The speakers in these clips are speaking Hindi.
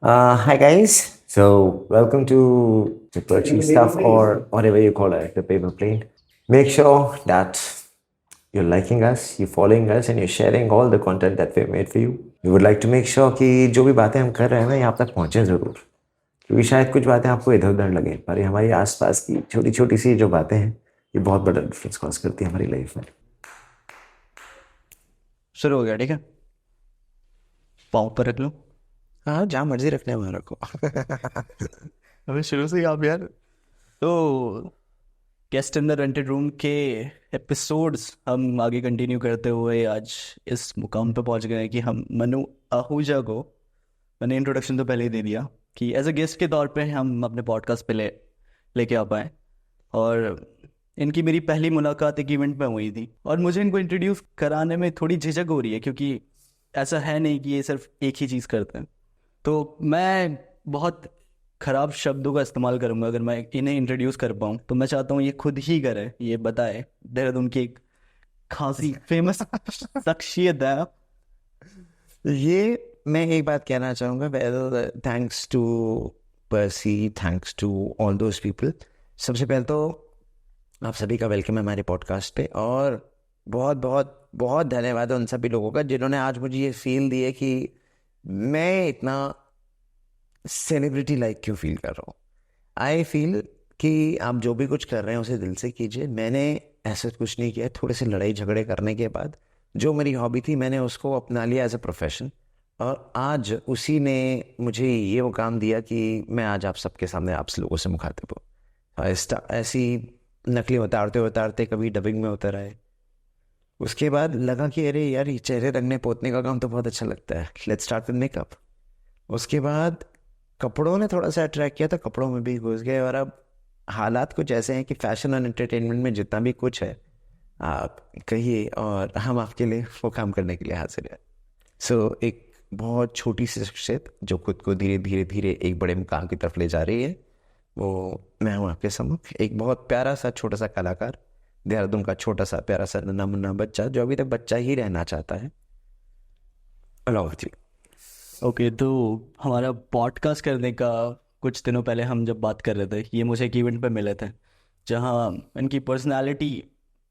Hi guys. So welcome to the purchase stuff or whatever you call it, the paper plane. Make sure that you're liking us, you're following us, and you're sharing all the content that we've made for you. We would like to make sure कि जो भी बातें हम कर रहे हैं ना, ये आप तक पहुंचे जरूर, क्योंकि शायद कुछ बातें आपको इधर उधर लगे, पर ये हमारी आसपास की छोटी छोटी सी जो बातें हैं, ये बहुत बड़ा डिफरेंस कॉज करती है हमारी लाइफ में. शुरू हो गया। ठीक है, पाँव पर रख लो। हाँ, जहाँ मर्जी रखने में रखो। अबे शुरू से ही आप यार। तो guest in the rented room के एपिसोड्स हम आगे कंटिन्यू करते हुए आज इस मुकाम पे पहुंच गए हैं कि हम मनु आहूजा को, मैंने इंट्रोडक्शन तो पहले ही दे दिया, कि एज अ गेस्ट के तौर पे हम अपने पॉडकास्ट पे लेके आ पाए। और इनकी मेरी पहली मुलाकात एक इवेंट में हुई थी और मुझे इनको इंट्रोड्यूस कराने में थोड़ी झिझक हो रही है, क्योंकि ऐसा है नहीं कि ये सिर्फ एक ही चीज़ करते हैं। तो मैं बहुत ख़राब शब्दों का इस्तेमाल करूंगा अगर मैं इन्हें इंट्रोड्यूस कर पाऊँ। तो मैं चाहता हूँ ये खुद ही करे, ये बताए। देहरादून की एक खासी फेमस शख्सियत है। ये मैं एक बात कहना चाहूँगा। Well, thanks to Percy, thanks to all those people. सबसे पहले तो आप सभी का वेलकम है हमारे पॉडकास्ट पे, और बहुत बहुत बहुत धन्यवाद है उन सभी लोगों का जिन्होंने आज मुझे ये फील दिया कि मैं इतना सेलिब्रिटी लाइक क्यों फील कर रहा हूँ। आई फील कि आप जो भी कुछ कर रहे हैं उसे दिल से कीजिए। मैंने ऐसा कुछ नहीं किया। थोड़े से लड़ाई झगड़े करने के बाद जो मेरी हॉबी थी मैंने उसको अपना लिया एज अ प्रोफेशन, और आज उसी ने मुझे ये वो काम दिया कि मैं आज आप सबके सामने आप लोगों से मुखातिब हूँ। ऐसी नकली उतारते उतारते कभी डबिंग में उतर आए। उसके बाद लगा कि अरे यार, ये चेहरे रंगने पोतने का काम तो बहुत अच्छा लगता है, लेट्स स्टार्ट विद मेकअप। उसके बाद कपड़ों ने थोड़ा सा अट्रैक्ट किया तो कपड़ों में भी घुस गए, और अब हालात कुछ ऐसे हैं कि फैशन और एंटरटेनमेंट में जितना भी कुछ है आप कहिए, और हम आपके लिए वो काम करने के लिए हाजिर हैं। सो एक बहुत छोटी सी शख्सियत जो खुद को धीरे धीरे धीरे एक बड़े मुकाम की तरफ ले जा रही है, वो मैं हूँ आपके सम्मुख। एक बहुत प्यारा सा छोटा सा कलाकार, देहरादून का छोटा सा प्यारा सा नन्हा मुन्ना बच्चा जो अभी तक बच्चा ही रहना चाहता है। अलाउ जी। ओके, तो हमारा पॉडकास्ट करने का कुछ दिनों पहले हम जब बात कर रहे थे, ये मुझे एक इवेंट पे मिले थे जहाँ इनकी पर्सनालिटी,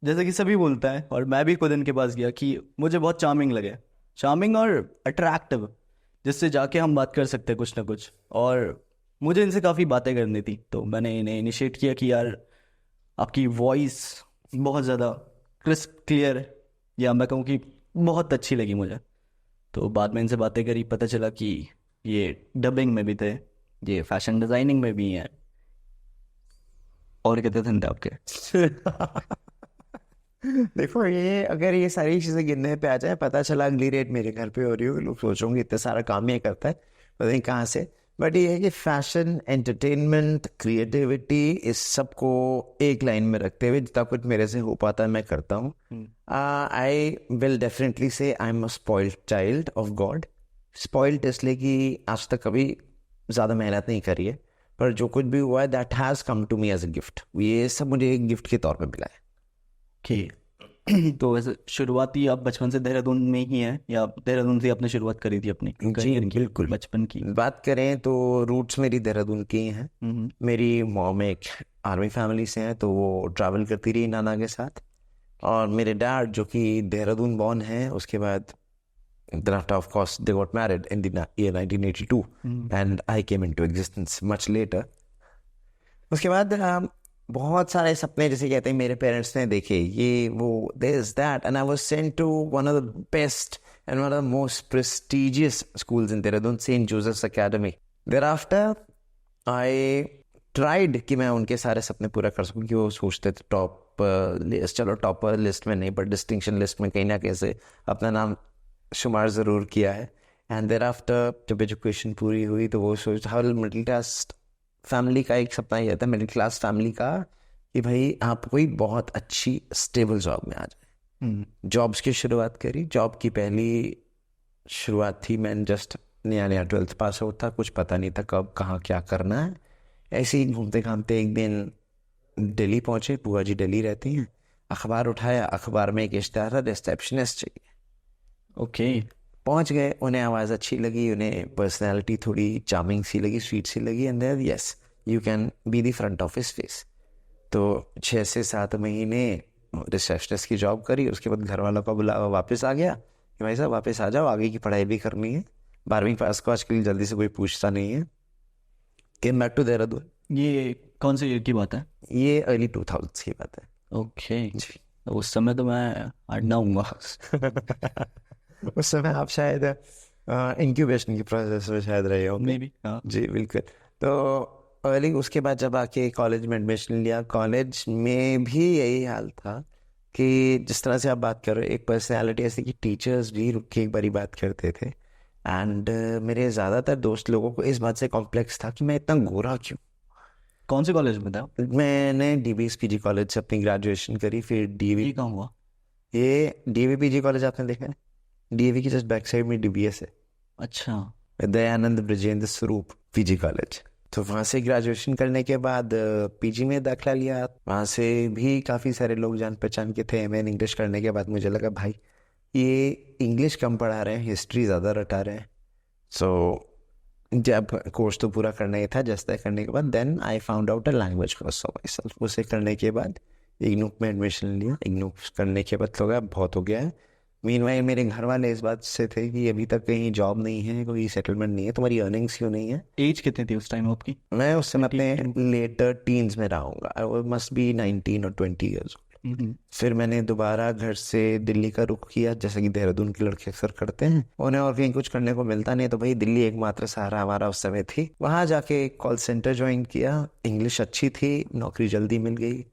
जैसे कि सभी बोलता है और मैं भी खुद इनके पास गया, कि मुझे बहुत चार्मिंग लगे, चार्मिंग और अट्रैक्टिव, जिससे जाके हम बात कर सकते हैं कुछ ना कुछ। और मुझे इनसे काफ़ी बातें करनी थी, तो मैंने इन्हें इनिशिएट किया कि यार आपकी वॉइस बहुत ज़्यादा क्रिस्प क्लियर है, या मैं कहूँ कि बहुत अच्छी लगी मुझे। तो बाद में इनसे बातें करी, पता चला कि ये डबिंग में भी थे, ये फैशन डिज़ाइनिंग में भी हैं, और कितने धंधे आपके। देखो, ये अगर ये सारी चीजें गिनने पे आ जाए, पता चला अगली रेट मेरे घर पे हो रही होगी, लोग सोचोगे इतना सारा काम ये करता है, पता नहीं कहाँ से। बट ये है कि फैशन, एंटरटेनमेंट, क्रिएटिविटी, इस सबको एक लाइन में रखते हुए जितना कुछ मेरे से हो पाता है मैं करता हूँ। आई विल डेफिनेटली से I am a spoiled child of God. Spoiled इसलिए कि आज तक कभी ज़्यादा मेहनत नहीं करी है, पर जो कुछ भी हुआ है that has come to me as a gift. ये सब मुझे एक गिफ्ट के तौर पे मिला है। कि तो वैसे शुरुआती आप बचपन से देहरादून में ही हैं, या देहरादून से आपने शुरुआत करी थी अपनी जी करियर की, बिल्कुल। बचपन की। बात करें तो रूट्स मेरी देहरादून की ही हैं। मेरी मॉम एक आर्मी फैमिली से हैं, तो वो ट्रैवल करती रही नाना के साथ। और मेरे डैड जो कि देहरादून बॉर्न हैं, उसके बाद thereafter of course they got married in the year 1982, and I came into existence much later. उसके बाद बहुत सारे सपने जैसे कहते हैं मेरे पेरेंट्स ने देखे, ये वो this that, and I was sent to one of the best and one of the most prestigious schools in Dehradun, Saint Joseph's Academy. Thereafter I tried कि मैं उनके सारे सपने पूरा कर सकूं, कि वो सोचते थे टॉप लिस्ट, चलो टॉपर लिस्ट में नहीं पर डिस्टिंक्शन लिस्ट में कहीं ना कहीं से अपना नाम शुमार ज़रूर किया है। एंड देयर आफ्टर जब एजुकेशन पूरी हुई तो वो सोच, हर मिडिल क्लास फैमिली का एक सपना ही रहता है, मिडिल क्लास फैमिली का, कि भाई आप कोई बहुत अच्छी स्टेबल जॉब में आ जाए। जॉब्स की शुरुआत करी। जॉब की पहली शुरुआत थी, मैं जस्ट नया नया 12th पास आउट था, कुछ पता नहीं था कब कहाँ क्या करना है। ऐसे ही घूमते घामते एक दिन दिल्ली पहुँचे, बुआ जी दिल्ली रहती हैं। अखबार उठाया, अखबार में एक इश्तेहार था, रिसेप्शनिस्ट चाहिए। ओके। पहुंच गए, उन्हें आवाज़ अच्छी लगी, उन्हें पर्सनैलिटी थोड़ी चार्मिंग सी लगी, स्वीट सी लगी, and there yes you can be the front office face. तो 6 से 7 महीने रिसेप्शनिस्ट की जॉब करी, उसके बाद घर वालों का बुलावा, वापस आ गया कि भाई साहब वापस आ जाओ, आगे की पढ़ाई भी करनी है, 12वीं पास को आजकल जल्दी से कोई पूछता नहीं है। Came back to Dehradun. ये कौन से ईयर की बात है? ये अर्ली 2000s की बात है ओके। जी। उस समय तो मैं अड्डा हूँगा। उस समय आप शायद इंक्यूबेशन की प्रोसेस में शायद रहे हो। मे बी, हाँ। जी बिल्कुल। तो अर्ली उसके बाद जब आके कॉलेज में एडमिशन लिया, कॉलेज में भी यही हाल था कि जिस तरह से आप बात कर रहे हो, एक पर्सनैलिटी ऐसी कि टीचर्स भी रुक के एक बारी बात करते थे, एंड मेरे ज़्यादातर दोस्त लोगों को इस बात से कॉम्प्लेक्स था कि मैं इतना गोरा क्यों। कौन से कॉलेज में था? मैंने DBSPG कॉलेज से अपनी ग्रेजुएशन करी, फिर ये DV, कहाँ हुआ? ये DVPG कॉलेज आपने देखा है? DAV की जस्ट बैक साइड में DBS है, अच्छा। दयानंद ब्रजेंद्र स्वरूप PG कॉलेज। तो वहाँ से ग्रेजुएशन करने के बाद PG में दाखिला लिया, वहाँ से भी काफ़ी सारे लोग जान पहचान के थे। MA इंग्लिश करने के बाद मुझे लगा भाई ये इंग्लिश कम पढ़ा रहे हैं, हिस्ट्री ज़्यादा रटा रहे हैं। सो जब कोर्स तो पूरा करना ही था, जस्ट करने के बाद then I found out a language course for myself. उसे करने के बाद इग्नू में एडमिशन लिया। इग्नू करने के बाद लगा बहुत हो गया है। मीनवाइल मेरे घर वाले इस बात से थे कि अभी तक कहीं जॉब नहीं है, कोई सेटलमेंट नहीं है, तुम्हारी अर्निंग्स क्यों नहीं है। एज कितनी थी उस टाइम आपकी? मैं उस समय अपने लेटर टीन्स में रहूँगा, आई मस्ट बी 19 और 20 ईयर्स। फिर मैंने दोबारा घर से दिल्ली का रुख किया, जैसे कि देहरादून के लड़के अक्सर करते हैं, उन्हें और कहीं कुछ करने को मिलता नहीं, तो भाई दिल्ली एकमात्र सहारा हमारा उस समय थी। वहाँ जाके कॉल सेंटर ज्वाइन किया, इंग्लिश अच्छी थी, नौकरी जल्दी मिल गई,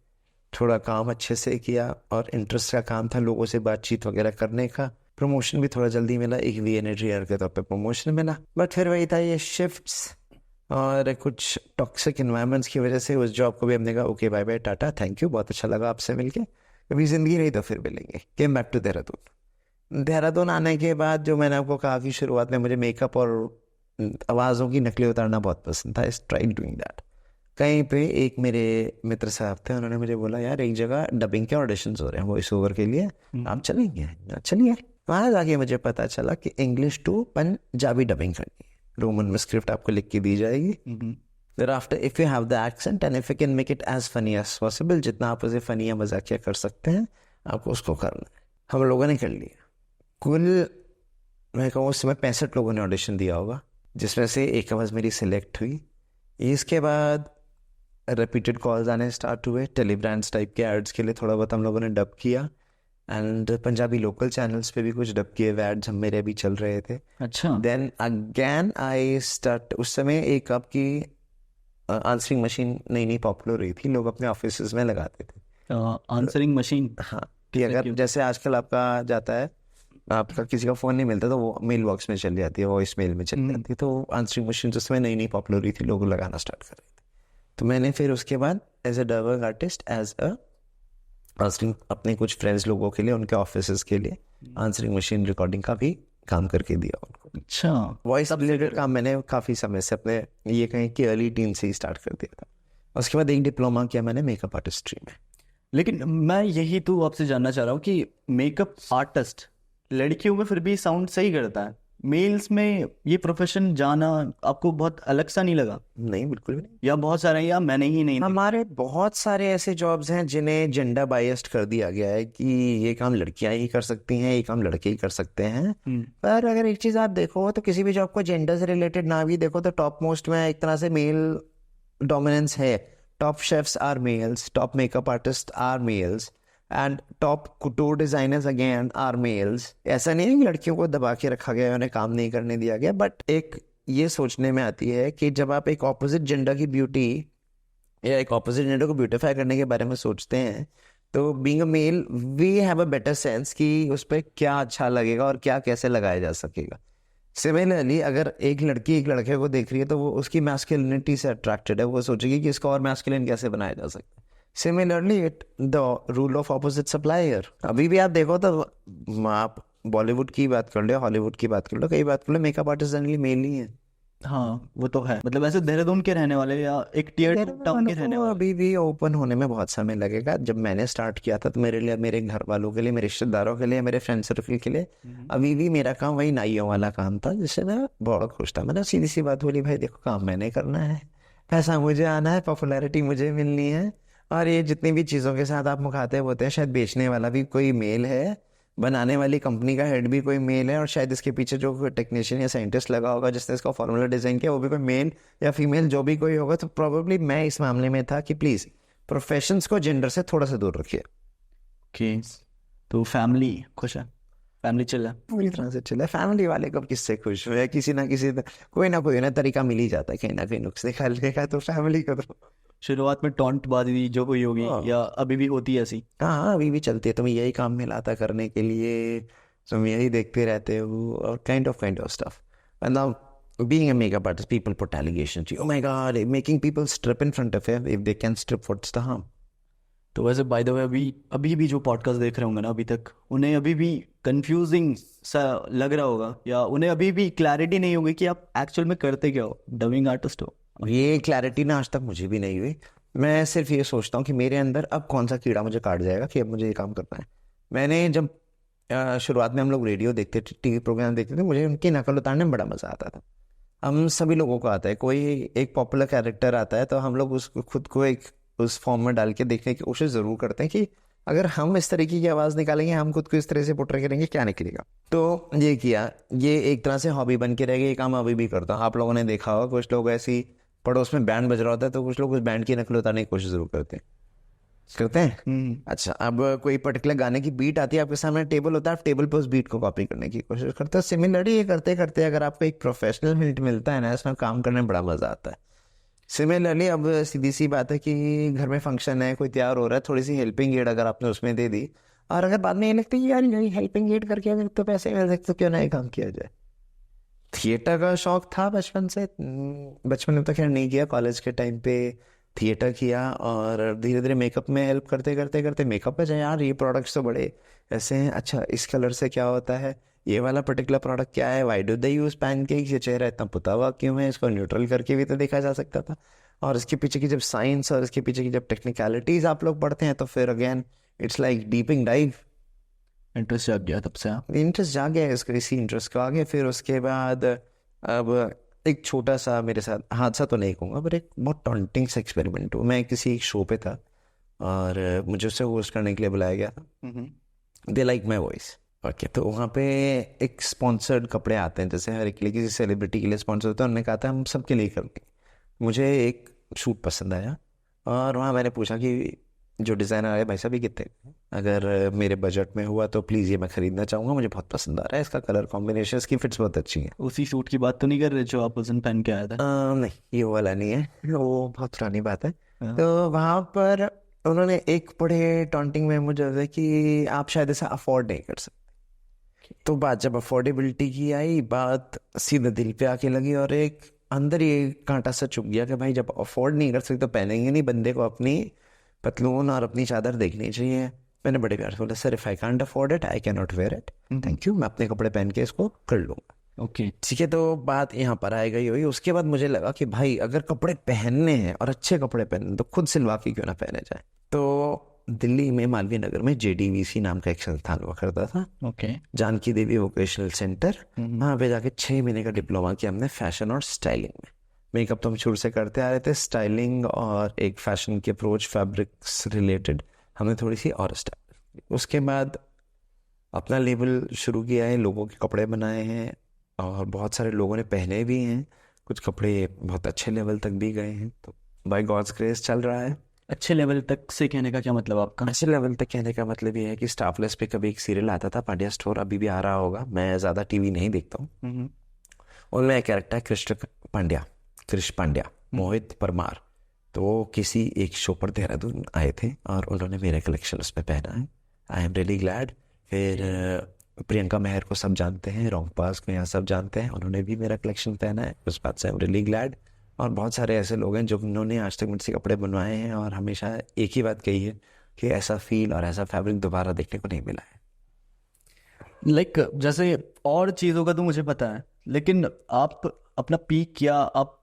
थोड़ा काम अच्छे से किया और इंटरेस्ट का काम था, लोगों से बातचीत वगैरह करने का। प्रमोशन भी थोड़ा जल्दी मिला, एक VNA के तौर पे प्रमोशन मिला। बट फिर वही था, ये शिफ्ट्स और कुछ टॉक्सिक इन्वायरमेंट्स की वजह से उस जॉब को भी हमने कहा okay bye bye tata, thank you, बहुत अच्छा लगा आपसे मिलके, कभी जिंदगी रही तो फिर मिलेंगे। Came back to Dehradun. Dehradun आने के बाद जो मैंने आपको कहा कि शुरुआत में मुझे मेकअप और आवाज़ों की नकलें उतारना बहुत पसंद था, आई ट्राइड डूइंग दैट। कहीं पे एक मेरे मित्र साहब थे, उन्होंने मुझे बोला यार एक जगह डबिंग के ऑडिशंस हो रहे हैं वॉइस ओवर के लिए, आप चलेंगे? चलिए। वहाँ जाके मुझे पता चला कि इंग्लिश टू पंजाबी डबिंग करनी है, रोमन में स्क्रिप्ट आपको लिख के दी जाएगी। फिर after if you have the accent and if you can make it as funny as possible, जितना आप उसे फनी या मजाकिया कर सकते हैं आपको उसको करना है। हम लोगों ने कर लिया। कुल मैं कहूँ उस समय 65 लोगों ने ऑडिशन दिया होगा, जिसमें से एक आवाज़ मेरी सिलेक्ट हुई। इसके बाद रिपीटेड कॉल्स आने स्टार्ट हुए, टेलीब्रांड्स टाइप के एड्स के लिए थोड़ा बहुत हम लोगों ने डब किया, एंड पंजाबी लोकल चैनल्स पे भी कुछ डब किए हुए एड्स हम मेरे भी चल रहे थे। अच्छा। देन अगेन आई स्टार्ट, उस समय एक आपकी आंसरिंग मशीन नई नई पॉपुलर हुई थी, लोग अपने ऑफिस में लगाते थे आंसरिंग मशीन। हाँ, कि अगर जैसे आजकल आपका जाता है, आपका किसी का फ़ोन नहीं मिलता तो वो मेल बॉक्स में चल जाती है, वॉइस मेल में चल जाती है, तो आंसरिंग मशीन उस समय नई नई पॉपुलर हुई थी, लोग लगाना स्टार्ट कर रहे थे। तो मैंने फिर उसके बाद as a dubbing artist, as a answering अपने कुछ फ्रेंड्स लोगों के लिए, उनके ऑफिस के लिए आंसरिंग मशीन रिकॉर्डिंग का भी काम करके दिया उनको। अच्छा। वॉइस रिलेटेड काम मैंने काफ़ी समय से अपने ये कहें कि अर्ली टीन से ही स्टार्ट कर दिया था। उसके बाद एक डिप्लोमा किया मैंने मेकअप आर्टिस्ट्री में। लेकिन मैं यही तो आपसे जानना चाह रहा हूँ कि मेकअप आर्टिस्ट लड़कियों में फिर भी साउंड सही करता है, मेल्स में ये प्रोफेशन जाना आपको बहुत अलग सा नहीं लगा? नहीं, बिल्कुल भी नहीं। या बहुत सारे, या मैंने ही नहीं देखा? हमारे बहुत सारे ऐसे जॉब्स हैं जिन्हें जेंडर बायस्ड कर दिया गया है कि ये काम लड़कियां ही कर सकती हैं, ये काम लड़के ही कर सकते हैं। पर अगर एक चीज़ आप देखो तो किसी भी जॉब को जेंडर से रिलेटेड ना भी देखो तो टॉप मोस्ट में एक तरह से मेल डोमिनेंस है। Top chefs are males, top makeup artist are males, and top couture designers again are males. ऐसा नहीं है कि लड़कियों को दबा के रखा गया, उन्हें काम नहीं करने दिया गया, बट एक ये सोचने में आती है कि जब आप एक ऑपोजिट जेंडर की ब्यूटी या एक ऑपोजिट जेंडर को ब्यूटीफाई करने के बारे में सोचते हैं, तो being a male we have a better sense कि उस पर क्या अच्छा लगेगा और क्या कैसे लगाया जा सकेगा। सिमिलरली अगर एक लड़की एक लड़के को देख रही है तो वो उसकी मैस्कुलिनिटी से अट्रैक्टेड है, वो सोचेगी कि इसको और मैस्कुलिन कैसे बनाया जा सकता है। Similarly it the rule of opposite supply here. अभी भी आप देखो तो आप बॉलीवुड की बात कर लो, हॉलीवुड की बात कर लो, कई बात कर लो, मेकअप आर्टिस्ट जनरली मेल ही है। हाँ वो तो है, मतलब ऐसे देहरादून के रहने वाले या एक टीयर मेरे 2 टाउन के रहने को वाले। अभी भी ओपन होने में बहुत समय लगेगा। जब मैंने स्टार्ट किया था तो मेरे लिए, मेरे घर वालों के लिए, मेरे रिश्तेदारों के लिए, मेरे फ्रेंड सर्कल के लिए अभी भी मेरा काम वही नाइयों वाला काम था, जिससे मैं बहुत खुश था। मैंने सीधी सी बात बोली, भाई देखो काम मैंने करना है, पैसा मुझे आना है, पॉपुलैरिटी मुझे मिलनी है, और ये जितनी भी चीज़ों के साथ आप मुखातिब होते हैं, शायद बेचने वाला भी कोई मेल है, बनाने वाली कंपनी का हेड भी कोई मेल है, और शायद इसके पीछे जो टेक्नीशियन या साइंटिस्ट लगा होगा जिसने इसका फॉर्मूला डिजाइन किया वो भी कोई मेल या फीमेल जो भी कोई होगा। तो प्रोबेबली मैं इस मामले में था कि प्लीज़ प्रोफेशंस को जेंडर से थोड़ा सा दूर रखिए। ओके, तो फैमिली खुश है, फैमिली चिल है। पूरी तरह से चले। फैमिली वाले कब किससे खुश हुए? किसी ना किसी कोई ना तरीका मिल ही जाता है कहीं ना कहीं नुक्स निकालने का। तो फैमिली को तो शुरुआत में टॉन्ट बाजी जो हुई होगी हाँ। या अभी भी होती है ऐसी? हाँ अभी भी चलती है। तुम यही काम मिलाता करने के लिए, तुम यही देखते रहते हो, और kind of stuff. And now, being a makeup artist, people put allegations. Oh my God, making people strip in front of you. If they can strip, what's the harm? तो वैसे बाय द वे अभी अभी भी जो पॉडकास्ट देख रहे होंगे ना अभी तक, उन्हें अभी भी कंफ्यूजिंग सा लग रहा होगा, या उन्हें अभी भी क्लैरिटी नहीं होगी कि आप एक्चुअल में करते क्या हो, डबिंग आर्टिस्ट हो। ये क्लैरिटी ना आज तक मुझे भी नहीं हुई। मैं सिर्फ ये सोचता हूँ कि मेरे अंदर अब कौन सा कीड़ा मुझे काट जाएगा कि अब मुझे ये काम करना है। मैंने जब शुरुआत में हम लोग रेडियो देखते थे, टीवी प्रोग्राम देखते थे, मुझे उनकी नकल उतारने में बड़ा मजा आता था। हम सभी लोगों को आता है, कोई एक पॉपुलर कैरेक्टर आता है तो हम लोग उसको खुद को एक उस फॉर्म में डाल के देखने की कोशिश जरूर करते हैं कि अगर हम इस तरीके की आवाज़ निकालेंगे, हम खुद को इस तरह से पोर्ट्रे करेंगे, क्या निकलेगा। तो ये किया, ये एक तरह से हॉबी बन के रह गई। ये काम अभी भी करता हूँ। आप लोगों ने देखा होगा कुछ लोग ऐसी पड़ोस में बैंड बज रहा होता है तो कुछ लोग उस बैंड की नकल उतारने की कोशिश जरूर करते हैं। अच्छा, अब कोई पर्टिकुलर गाने की बीट आती है, आपके सामने टेबल होता है, आप टेबल पे उस बीट को कॉपी करने की कोशिश करते हो। सिमिलरली ये करते करते अगर आपको एक प्रोफेशनल हिंट मिलता है ना, इसमें काम करने में बड़ा मजा आता है। सिमिलरली अब सीधी सी बात है कि घर में फंक्शन है, कोई तैयार हो रहा है, थोड़ी सी हेल्पिंग एड अगर आपने उसमें दे दी, और अगर बाद में ये लगता है यार यही हेल्पिंग एड करके अगर तो पैसे मिल सकते तो क्यों ना ये काम किया जाए। थिएटर का शौक था बचपन से। बचपन में तो खैर नहीं किया, कॉलेज के टाइम पे थिएटर किया, और धीरे धीरे मेकअप में हेल्प करते करते करते मेकअप में जाए, यार ये प्रोडक्ट्स तो बड़े ऐसे हैं, अच्छा इस कलर से क्या होता है, ये वाला पर्टिकुलर प्रोडक्ट क्या है, why do they use pancakes, ये चेहरा इतना पुता हुआ क्यों है, इसको न्यूट्रल करके भी तो देखा जा सकता था। और इसके पीछे की जब साइंस और इसके पीछे की जब टेक्निकलिटीज आप लोग पढ़ते हैं तो फिर again it's like डीपिंग dive. Interest जाग गया तब से? इंटरेस्ट जागे इसको, इसी इंटरेस्ट को आगे। फिर उसके बाद अब एक छोटा सा मेरे साथ हादसा तो नहीं कहूँगा, पर एक बहुत टॉन्टिंग सा एक्सपेरिमेंट हुआ। मैं किसी एक शो पे था और मुझे उससे होस्ट करने के लिए बुलाया गया था। They like my voice. Okay, तो वहाँ पे एक स्पॉन्सर्ड कपड़े आते हैं, जैसे हर एक के लिए, किसी सेलिब्रिटी के लिए स्पॉन्सर होता है। उन्होंने कहा था हम सबके लिए कर देंगे। मुझे एक सूट पसंद आया और वहाँ मैंने पूछा कि जो डिज़ाइनर आया, भाई साहब ये कितने, अगर मेरे बजट में हुआ तो प्लीज़ ये मैं ख़रीदना चाहूँगा, मुझे बहुत पसंद आ रहा है, इसका कलर कॉम्बिनेशन, इसकी फिट्स बहुत अच्छी हैं। उसी सूट की बात तो नहीं कर रहे जो आप उस दिन पहन के आया था? नहीं, ये वो वाला नहीं है, वो बहुत पुरानी बात है। हाँ। तो वहाँ पर उन्होंने एक बड़े टॉन्टिंग में मुझे बताया कि आप शायद ऐसा अफोर्ड नहीं कर सकते। तो बात जब अफोर्डेबिलिटी की आई, बात सीधे दिल पे आके लगी, और एक अंदर ये कांटा सा चुभ गया कि भाई जब अफोर्ड नहीं कर सकते तो पहनेंगे नहीं, बंदे को अपनी पतलून और अपनी चादर देखनी चाहिए। मैंने बड़े प्यार से बोला, sir if I can't afford it I can not wear it, thank you, मैं अपने कपड़े पहन के इसको कर लूँगा। ओके, ठीक है, तो बात यहाँ पर आ गई हुई। उसके बाद मुझे लगा कि भाई अगर कपड़े पहनने हैं और अच्छे कपड़े पहनने तो खुद सिलवा के क्यों ना पहने जाए। तो दिल्ली में मालवीय नगर में JDVC नाम का एक संस्थान हुआ करता था, ओके, जानकी देवी वोकेशनल सेंटर। वहाँ पे जाके 6 महीने का डिप्लोमा किया हमने फैशन और स्टाइलिंग में। मेकअप तो हम शुरू से करते आ रहे थे, स्टाइलिंग और एक फैशन की अप्रोच, फैब्रिक्स रिलेटेड हमने थोड़ी सी और स्टाइल। उसके बाद अपना लेबल शुरू किया है, लोगों के कपड़े बनाए हैं और बहुत सारे लोगों ने पहने भी हैं, कुछ कपड़े बहुत अच्छे लेवल तक भी गए हैं। तो बाय गॉड्स ग्रेस चल रहा है। अच्छे लेवल तक से कहने का क्या मतलब आपका? अच्छे लेवल तक कहने का मतलब ये है कि स्टाफलेस पे कभी एक सीरियल आता था, पांड्या स्टोर, अभी भी आ रहा होगा, मैं ज़्यादा टीवी नहीं देखता हूँ। उनमें एक कैरेक्टर है कृष पांड्या, मोहित परमार। तो वो किसी एक शो पर देहरादून आए थे और उन्होंने मेरा कलेक्शन उसमें पहना है। I am really glad. फिर प्रियंका मेहर को सब जानते हैं, रॉन्ग पास को यहाँ सब जानते हैं, उन्होंने भी मेरा कलेक्शन पहना है, उस बात से आई एम रियली ग्लैड। और बहुत सारे ऐसे लोग हैं जो उन्होंने आज तक मुझसे कपड़े बनवाए हैं और हमेशा एक ही बात कही है कि ऐसा फील और ऐसा फैब्रिक दोबारा देखने को नहीं मिला है। लाइक जैसे और चीज़ों का तो मुझे पता है, लेकिन आप अपना पीक किया, आप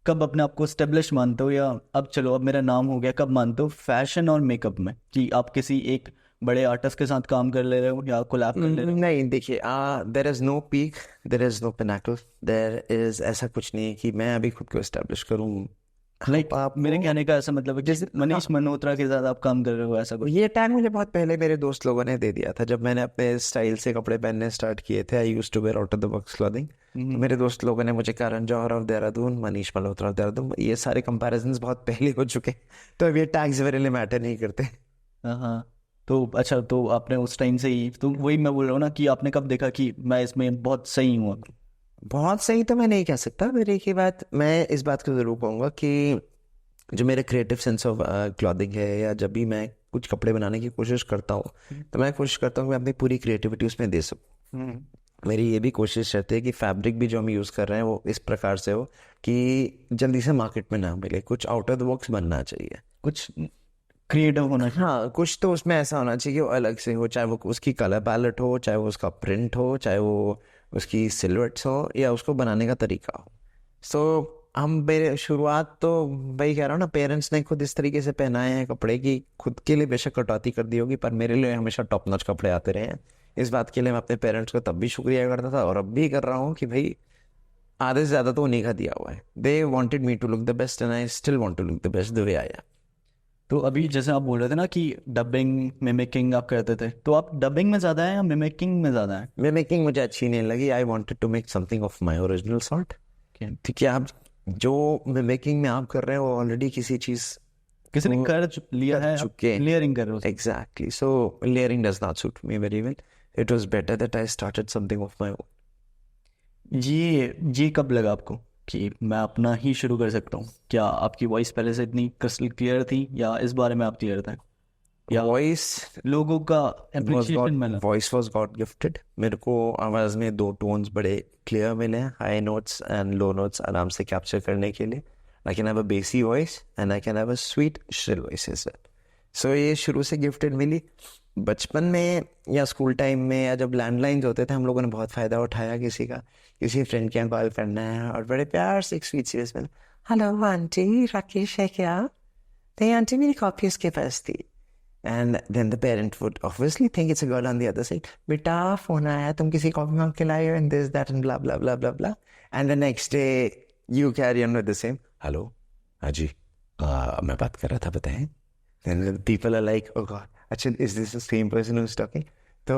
कब अपने आप को स्टेब्लिश मानते हो, या अब चलो अब मेरा नाम हो गया, कब मानते हो फैशन और मेकअप में कि आप किसी एक बड़े आर्टिस्ट के साथ काम कर ले रहे हो या कोलैब कर ले रहे नहीं देखिए, there is no peak, there is no pinnacle, there is ऐसा कुछ नहीं है कि मैं अभी खुद को एस्टेब्लिश करूँ। हो? लाइक मेरे कहने का ऐसा मतलब है कि जैसे मनीष मल्होत्रा के साथ आप काम कर रहे हो, ऐसा कुछ? ये टैग मुझे बहुत पहले मेरे दोस्त लोगों ने दे दिया था, जब मैंने अपने स्टाइल से कपड़े पहनने स्टार्ट किए थे। I used to wear out of the box clothing. तो मेरे दोस्त लोगों ने मुझे करण जौहर ऑफ देहरादून, मनीष मल्होत्रा ऑफ देहरादून, ये सारे कंपैरिजंस बहुत पहले हो चुके, तो अब ये टैग्स मेरे लिए मैटर नहीं करते। हाँ। तो अच्छा, तो आपने उस टाइम से ही, तो वही मैं बोल रहा हूँ ना कि आपने कब देखा कि मैं इसमें बहुत सही हूँ? बहुत सही तो मैं नहीं कह सकता, पर एक ही बात मैं इस बात को ज़रूर कहूँगा कि जो मेरा क्रिएटिव सेंस ऑफ क्लॉथिंग है, या जब भी मैं कुछ कपड़े बनाने की कोशिश करता हूँ, तो मैं कोशिश करता हूँ कि मैं अपनी पूरी क्रिएटिविटी उसमें दे सकूँ। मेरी ये भी कोशिश रहती है कि फैब्रिक भी जो हम यूज़ कर रहे हैं वो इस प्रकार से हो कि जल्दी से मार्केट में ना मिले, कुछ आउट ऑफ द बॉक्स बनना चाहिए, कुछ क्रिएटिव होना चाहिए। हाँ कुछ तो उसमें ऐसा होना चाहिए कि वो अलग से हो, चाहे वो उसकी कलर पैलेट हो, चाहे वो उसका प्रिंट हो, चाहे वो उसकी सिलवेट्स हो, या उसको बनाने का तरीका हो। सो हम मेरे शुरुआत तो वही कह रहा हूँ ना, पेरेंट्स ने खुद इस तरीके से पहनाए हैं कपड़े की, खुद के लिए बेशक कटौती कर दी होगी, पर मेरे लिए हमेशा टॉप नॉच कपड़े आते रहे हैं। इस बात के लिए मैं अपने पेरेंट्स को तब भी शुक्रिया करता था और अब भी कर रहा हूँ कि भाई आधे से ज़्यादा तो उन्हीं का दिया हुआ है। They wanted me to look the best and I still want to look the best the way I am. तो अभी जैसे आप बोल रहे थे ना कि डबिंग मिमिकिंग आप करते थे, तो आप डबिंग में ज़्यादा है या मिमिकिंग में ज़्यादा है? मिमिकिंग मुझे अच्छी नहीं लगी। I wanted to make something of my original sort. ठीक है, आप जो मिमिकिंग में आप कर रहे हो ऑलरेडी किसी चीज़ किसी ने कर लिया कर है, चुके। लेयरिंग कर रहे हो। Exactly, so layering does not suit me very well. It was better that I started something of my own. ये कब लगा आपको कि मैं अपना ही शुरू कर सकता हूँ? क्या आपकी वॉइस पहले से इतनी क्रिस्टल क्लियर थी, या इस बारे में आप क्लियर थे, या वॉइस लोगों का एप्रिसिएशन मिला? Voice was God gifted. मेरे को आवाज़ में दो टोन्स बड़े क्लियर मिले हैं, high notes and low notes आराम से कैप्चर करने के लिए। आई can have a bassy voice and I can have a sweet shrill voice as well. So ये शुरू से गिफ्टेड मिली। बचपन में या स्कूल टाइम में, या जब लैंडलाइंस होते थे, हम लोगों ने बहुत फ़ायदा उठाया किसी का, किसी फ्रेंड के यहाँ कॉल करना है और बड़े प्यार से एक स्वीट सी वॉइस में, हेलो आंटी, राकेश है क्या? नहीं आंटी, मेरी कॉपी उसके पास थी। And then the parent would obviously think it's a girl on the other side. बेटा फोन आया, तुम किसी कॉफी मांग के लाए हो, and this that and blah blah blah blah blah. And the next day you carry on with the same. Hello, हाँ जी, मैं बात कर रहा था, बताएं। Then the people are like, oh God, अच्छा, is this the same person who's talking? तो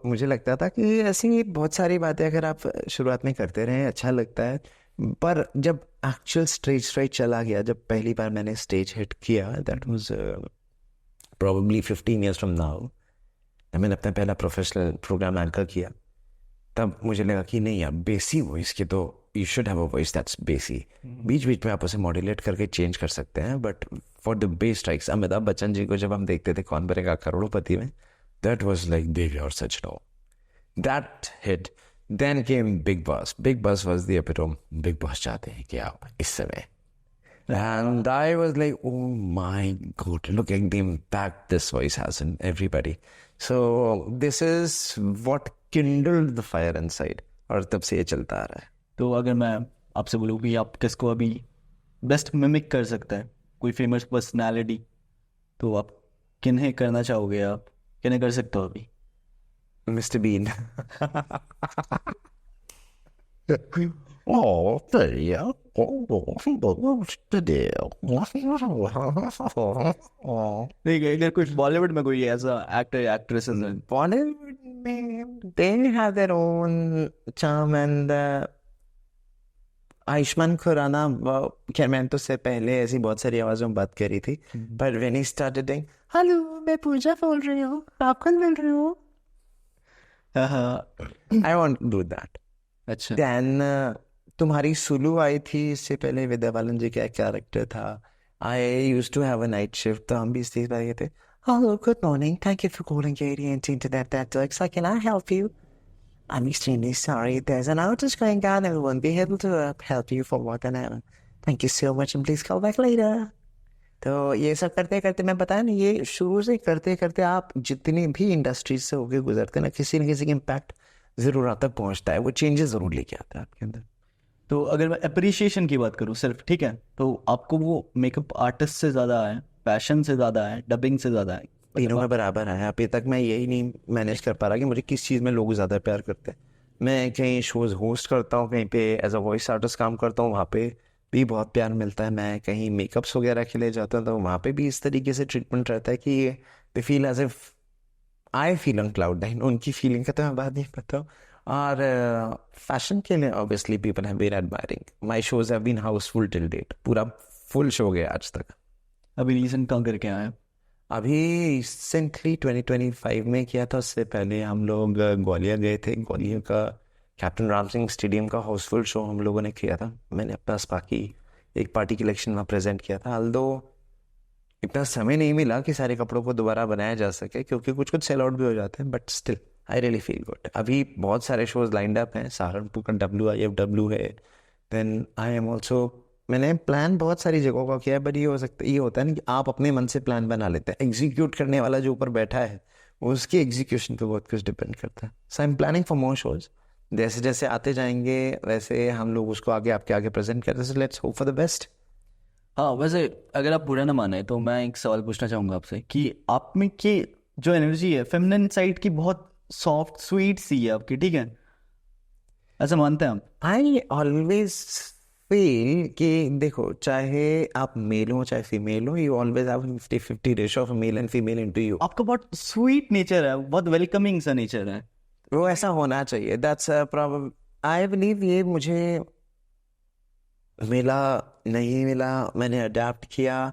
मुझे लगता था कि ऐसी बहुत सारी बातें अगर आप शुरुआत में करते रहें अच्छा लगता है, पर जब एक्चुअल स्टेज फ्राइट चला गया, जब पहली बार मैंने स्टेज हिट किया, that was probably 15 years from now, मैंने अपना पहला प्रोफेशनल प्रोग्राम एंकर किया, तब मुझे लगा कि नहीं यार, बेसी वॉइस के तो you should have a voice that's बेसी। बीच बीच में आप उसे मॉड्यूलेट करके चेंज कर सकते हैं, but for the base strikes, Amitabh Bachchan ji को जब हम देखते थे कौन बनेगा करोड़पति में, दैट वाज लाइक देवी और such no, that hit. Then came Bigg Boss. Bigg Boss was the epitome. Bigg Boss चाहते हैं कि आप इस समय, and I was like, oh my God, look at the impact this voice has in everybody. So this is what kindled the fire inside, और तब से ये चलता आ रहा है। तो अगर मैं आपसे बोलूँ कि आप किसको अभी बेस्ट मिमिक कर सकते हैं, कोई फेमस पर्सनालिटी, तो आप किन्हें करना चाहोगे, आप किन्हें कर सकते हो अभी? Mister Bean. Oh, yeah. What's the deal? नहीं, अगर कुछ बॉलीवुड में कोई ऐसा एक्टर या एक्ट्रेसेस है? Bollywood में they have their own charm and Ayushman Khurana, खैर मैंने तो उससे पहले ऐसी बहुत सारी आवाज़ों में बात करी थी, but when he started doing, hello मैं पूजा बोल रही हूँ, आप कौन बोल रहे हो? I want to do that. अच्छा। Then तुम्हारी सुलू आई थी, इससे पहले विद्या बालन जी का कैरेक्टर था। I used to have a night shift, तो हम भी इस चीज़ पर गए थे। Hello, good morning, thank you for calling AT&T Internet Networks. Can I help you? I'm extremely sorry. There's an outage going on and we won't be able to help you for more than an hour. Thank you so much and please call back later. तो ये सब करते करते, मैं बताया ना, ये शुरू से करते करते आप जितनी भी इंडस्ट्रीज से होके गुजरते ना किसी न किसी का इम्पैक्ट ज़रूर आप तक पहुँचता है, वो चेंजेस ज़रूर लेके आता है आपके अंदर। तो अगर मैं अप्रिशिएशन की बात करूँ सिर्फ, ठीक है, तो आपको वो मेकअप आर्टिस्ट से ज़्यादा है, पैशन से ज़्यादा है, डबिंग से ज़्यादा है? तीनों में बराबर है। अभी तक मैं यही नहीं मैनेज कर पा रहा कि मुझे किस चीज़ में लोग ज़्यादा प्यार करते हैं। मैं कहीं शोज़ होस्ट करता हूँ, कहीं पे एज अ वॉइस आर्टिस्ट काम करता हूँ, वहाँ पे भी बहुत प्यार मिलता है। मैं कहीं मेकअप्स वगैरह के लिए जाता हूँ तो वहाँ पे भी इस तरीके से ट्रीटमेंट रहता है कि they feel as if I feel on cloud nine. उनकी फीलिंग का तो मैं बात नहीं करता हूँ। और फैशन के लिए obviously people have been admiring my shows have been housefull till date. पूरा फुल शो गया आज तक। अभी रीसेंट कहाँ करके आए हैं? अभी रिसेंटली 2025 में किया था। उससे पहले हम लोग ग्वालियर गए थे। ग्वालियर का कैप्टन राम सिंह स्टेडियम का हाउसफुल शो हम लोगों ने किया था। मैंने अपना बाकी एक पार्टी कलेक्शन वहाँ प्रेजेंट किया था। अल्दो इतना समय नहीं मिला कि सारे कपड़ों को दोबारा बनाया जा सके, क्योंकि कुछ कुछ सेल आउट भी हो जाते हैं, but still I really feel good. अभी बहुत सारे शोज लाइंड अप हैं। सहारनपुर का WIFW है। देन आई एम ऑल्सो, मैंने प्लान बहुत सारी जगहों का किया है, बट ये होता है ना कि आप अपने मन से प्लान बना लेते हैं, एग्जीक्यूट करने वाला जो ऊपर बैठा है उसकी एग्जीक्यूशन पे बहुत कुछ डिपेंड करता है। So I am planning for more shows. जैसे जैसे आते जाएंगे वैसे हम लोग उसको आगे आपके आगे प्रेजेंट करते हैं। Let's hope for the best. हाँ, वैसे अगर आप बुरा ना माने तो मैं एक सवाल पूछना चाहूँगा आपसे कि आप में की जो एनर्जी है फेमिनिन साइड की बहुत सॉफ्ट स्वीट सी है आपकी, ठीक है, ऐसा मानते हैं आप? आई ऑलवेज फील कि देखो, चाहे आप मेल हो चाहे फीमेल हो, you always have 50-50 ratio of male and female into you. आपका बहुत स्वीट नेचर है, बहुत वेलकमिंग सा नेचर है। वो ऐसा होना चाहिए। That's problem. आई बिलीव ये मुझे मिला नहीं मिला, मैंने अडेप्ट किया।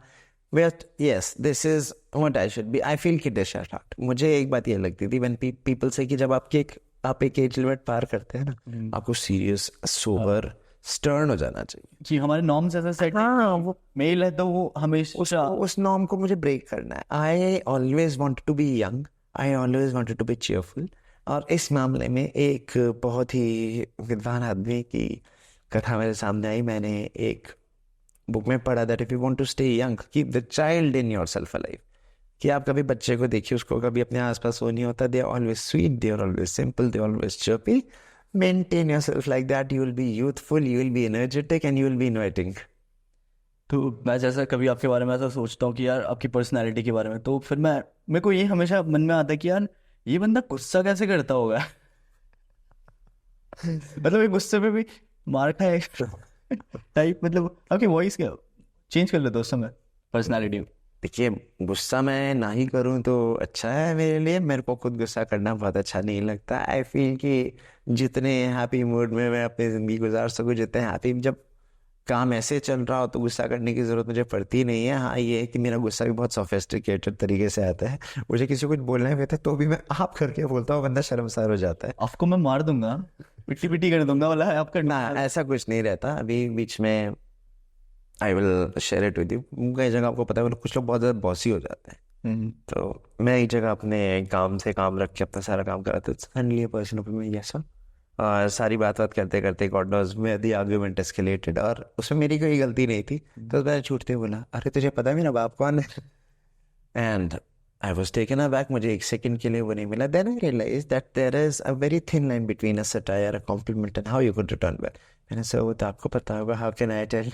But yes, this is what I should be. I feel कि दिस इज नॉट। मुझे एक बात ये लगती थी व्हेन पीपल से कि जब आप एक एज लिमिट पार करते हैं ना, आपको सीरियस, सोबर, स्टर्न हो जाना चाहिए। कि हमारे नॉर्म्स ऐसे सेट, हाँ, वो मेल है तो वो हमेशा उस नॉर्म को मुझे ब्रेक करना है। I always wanted to be young, I always wanted to be cheerful. और इस मामले में एक बहुत ही विद्वान आदमी की कथा मेरे सामने आई। मैंने एक बुक में पढ़ा that if you want to stay young, keep the child in yourself alive. कि आप कभी बच्चे को देखिए, उसको कभी अपने आसपास वो नहीं होता। They are always sweet, they are always simple, they are always chirpy. Maintain yourself like that, you will be youthful, you will be energetic and you will be inviting. तो मैं जैसा कभी आपके बारे में ऐसा सोचता हूँ कि यार आपकी पर्सनालिटी के बारे में, तो फिर मेरे को ये हमेशा मन में आता है कि यार ये बंदा गुस्सा कैसे करता होगा। मतलब ये गुस्से में भी मार खाए टाइप। मतलब आपकी वॉइस क्या चेंज कर लेते हो उस समय पर्सनालिटी? देखिए, गुस्सा मैं ना ही करूं तो अच्छा है मेरे लिए। मेरे को खुद गुस्सा करना बहुत अच्छा नहीं लगता। आई फील कि जितने हैप्पी मूड में मैं अपनी ज़िंदगी गुजार सकूं, जितने हैप्पी, जब काम ऐसे चल रहा हो तो गुस्सा करने की ज़रूरत मुझे पड़ती नहीं है। हाँ, ये है कि मेरा गुस्सा भी बहुत सोफिस्टिकेटेड तरीके से आता है। मुझे किसी को कुछ बोलना भी होता है तो भी मैं आप करके बोलता हूँ, बंदा शर्मसार हो जाता है। आपको मैं मार दूंगा, पिट्टी पिट्टी कर दूंगा वाला है आपका? ना, ऐसा कुछ नहीं रहता। अभी बीच में I will share it with you. कई जगह आपको पता है कुछ लोग बहुत ज़्यादा बॉसी हो जाते हैं। तो मैं एक जगह अपने काम से काम रख के अपना सारा काम कर रहा था। Suddenly a person open me, yes sir. सारी बात करते करते गॉड नोज में दी आर्ग्यूमेंट एस्केलेटेड, और उसमें मेरी कोई गलती नहीं थी। तो मैंने छूटते बोला, अरे तुझे पता है मेरा बाप कौन है? And I was taken aback. मुझे एक सेकंड के लिए वो नहीं मिला। Then I realise that there is a very thin line between a satire, a compliment and how you could return back. मैंने सर वो तो आपको पता होगा, हाउ कैन आई टेल?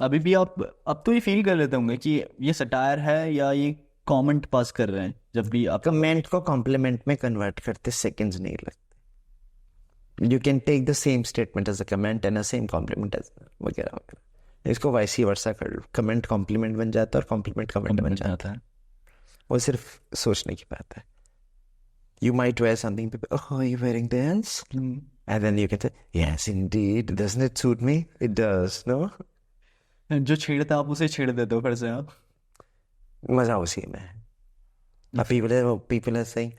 अभी भी आप अब तो ये फील कर लेते होंगे कि ये सटायर है या ये कमेंट पास कर रहे हैं जब भी आप कमेंट को कॉम्प्लीमेंट में कन्वर्ट करते सेकंड्स नहीं लगते। You can take the same statement as a comment and a same compliment as वगैरह वगैरह। इसको वाइसी वर्सा कर लो। कमेंट कॉम्प्लीमेंट बन जाता है और कॉम्प्लीमेंट कमेंट बन जाता है। वो सिर्फ सोचने की बात है। You might wear something, people, oh, are you wearing this? And then you can say, yes, indeed. Doesn't it suit me? It does, no? जो छेड़ता आप उसे छेड़ देते हो फिर से आप। मजा उसी में है। people are saying,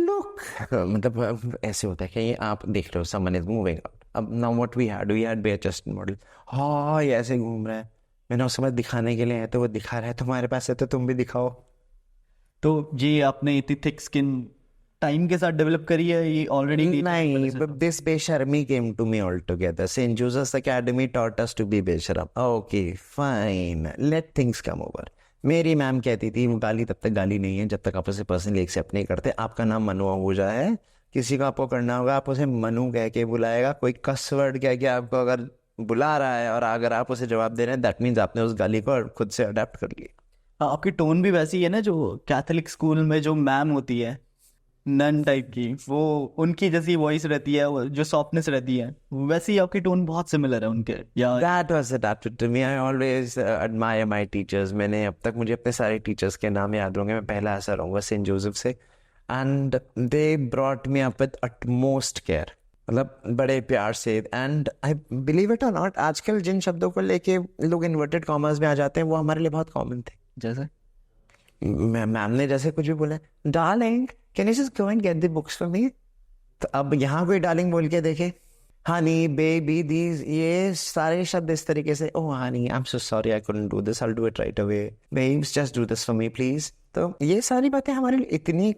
look, मतलब ऐसे होता है कि आप देख रहे हो someone is moving out. अब now what we had bare chest model. हाँ, ये ऐसे घूम रहा है। मैंने उस समय दिखाने के लिए है तो वो दिखा रहा है। तुम्हारे पास है तो तुम भी दिखाओ। तो ये आपने इतनी थिक स्किन टाइम के साथ डेवलप करी है ये ऑलरेडी? नहीं, this बेशर्मी came to me altogether. St. Joseph's Academy taught us to be बेशरम. Okay, fine. Let things come over. मेरी मैम कहती थी गाली तब तक गाली नहीं है जब तक आप उसे पर्सनली एक्सेप्ट नहीं करते। आपका नाम मनु आहूजा है, किसी को आपको करना होगा, आप उसे मनु कह के बुलाएगा, कोई कस वर्ड कह के आपको अगर बुला रहा है और अगर आप उसे जवाब दे रहे हैं, दैट मीन्स आपने उस गाली को खुद से अडेप्ट कर लिया। हाँ, आपकी टोन भी वैसी है ना, जो कैथोलिक स्कूल में जो मैम होती है नन टाइप की, वो उनकी जैसी वॉइस रहती है, वो जो सॉफ्टनेस रहती है, वैसी आपकी टोन बहुत सिमिलर है उनके। या That was adapted to me. I always admire my teachers. मैंने अब तक, मुझे अपने सारे टीचर्स के नाम याद होंगे, मैं पहला ऐसा रहूँगा सेंट जोसेफ से। And they brought me up with utmost care, मतलब बड़े प्यार से। एंड आई बिलीव इट और नॉट, आजकल जिन शब्दों को लेके लोग इन्वर्टेड कॉमर्स में आ जाते हैं, वो हमारे लिए बहुत कॉमन थे। जैसे मैम ने जैसे कुछ भी बोला, darling can you just go and get the books for me, तो अब यहाँ कोई डार्लिंग बोल के देखे, हनी बेबी दीज, ये सारे शब्द इस तरीके से, oh honey I am so sorry I couldn't do this, I will do it right away, babes just do this for me please. तो ये सारी बातें हमारे लिए इतनी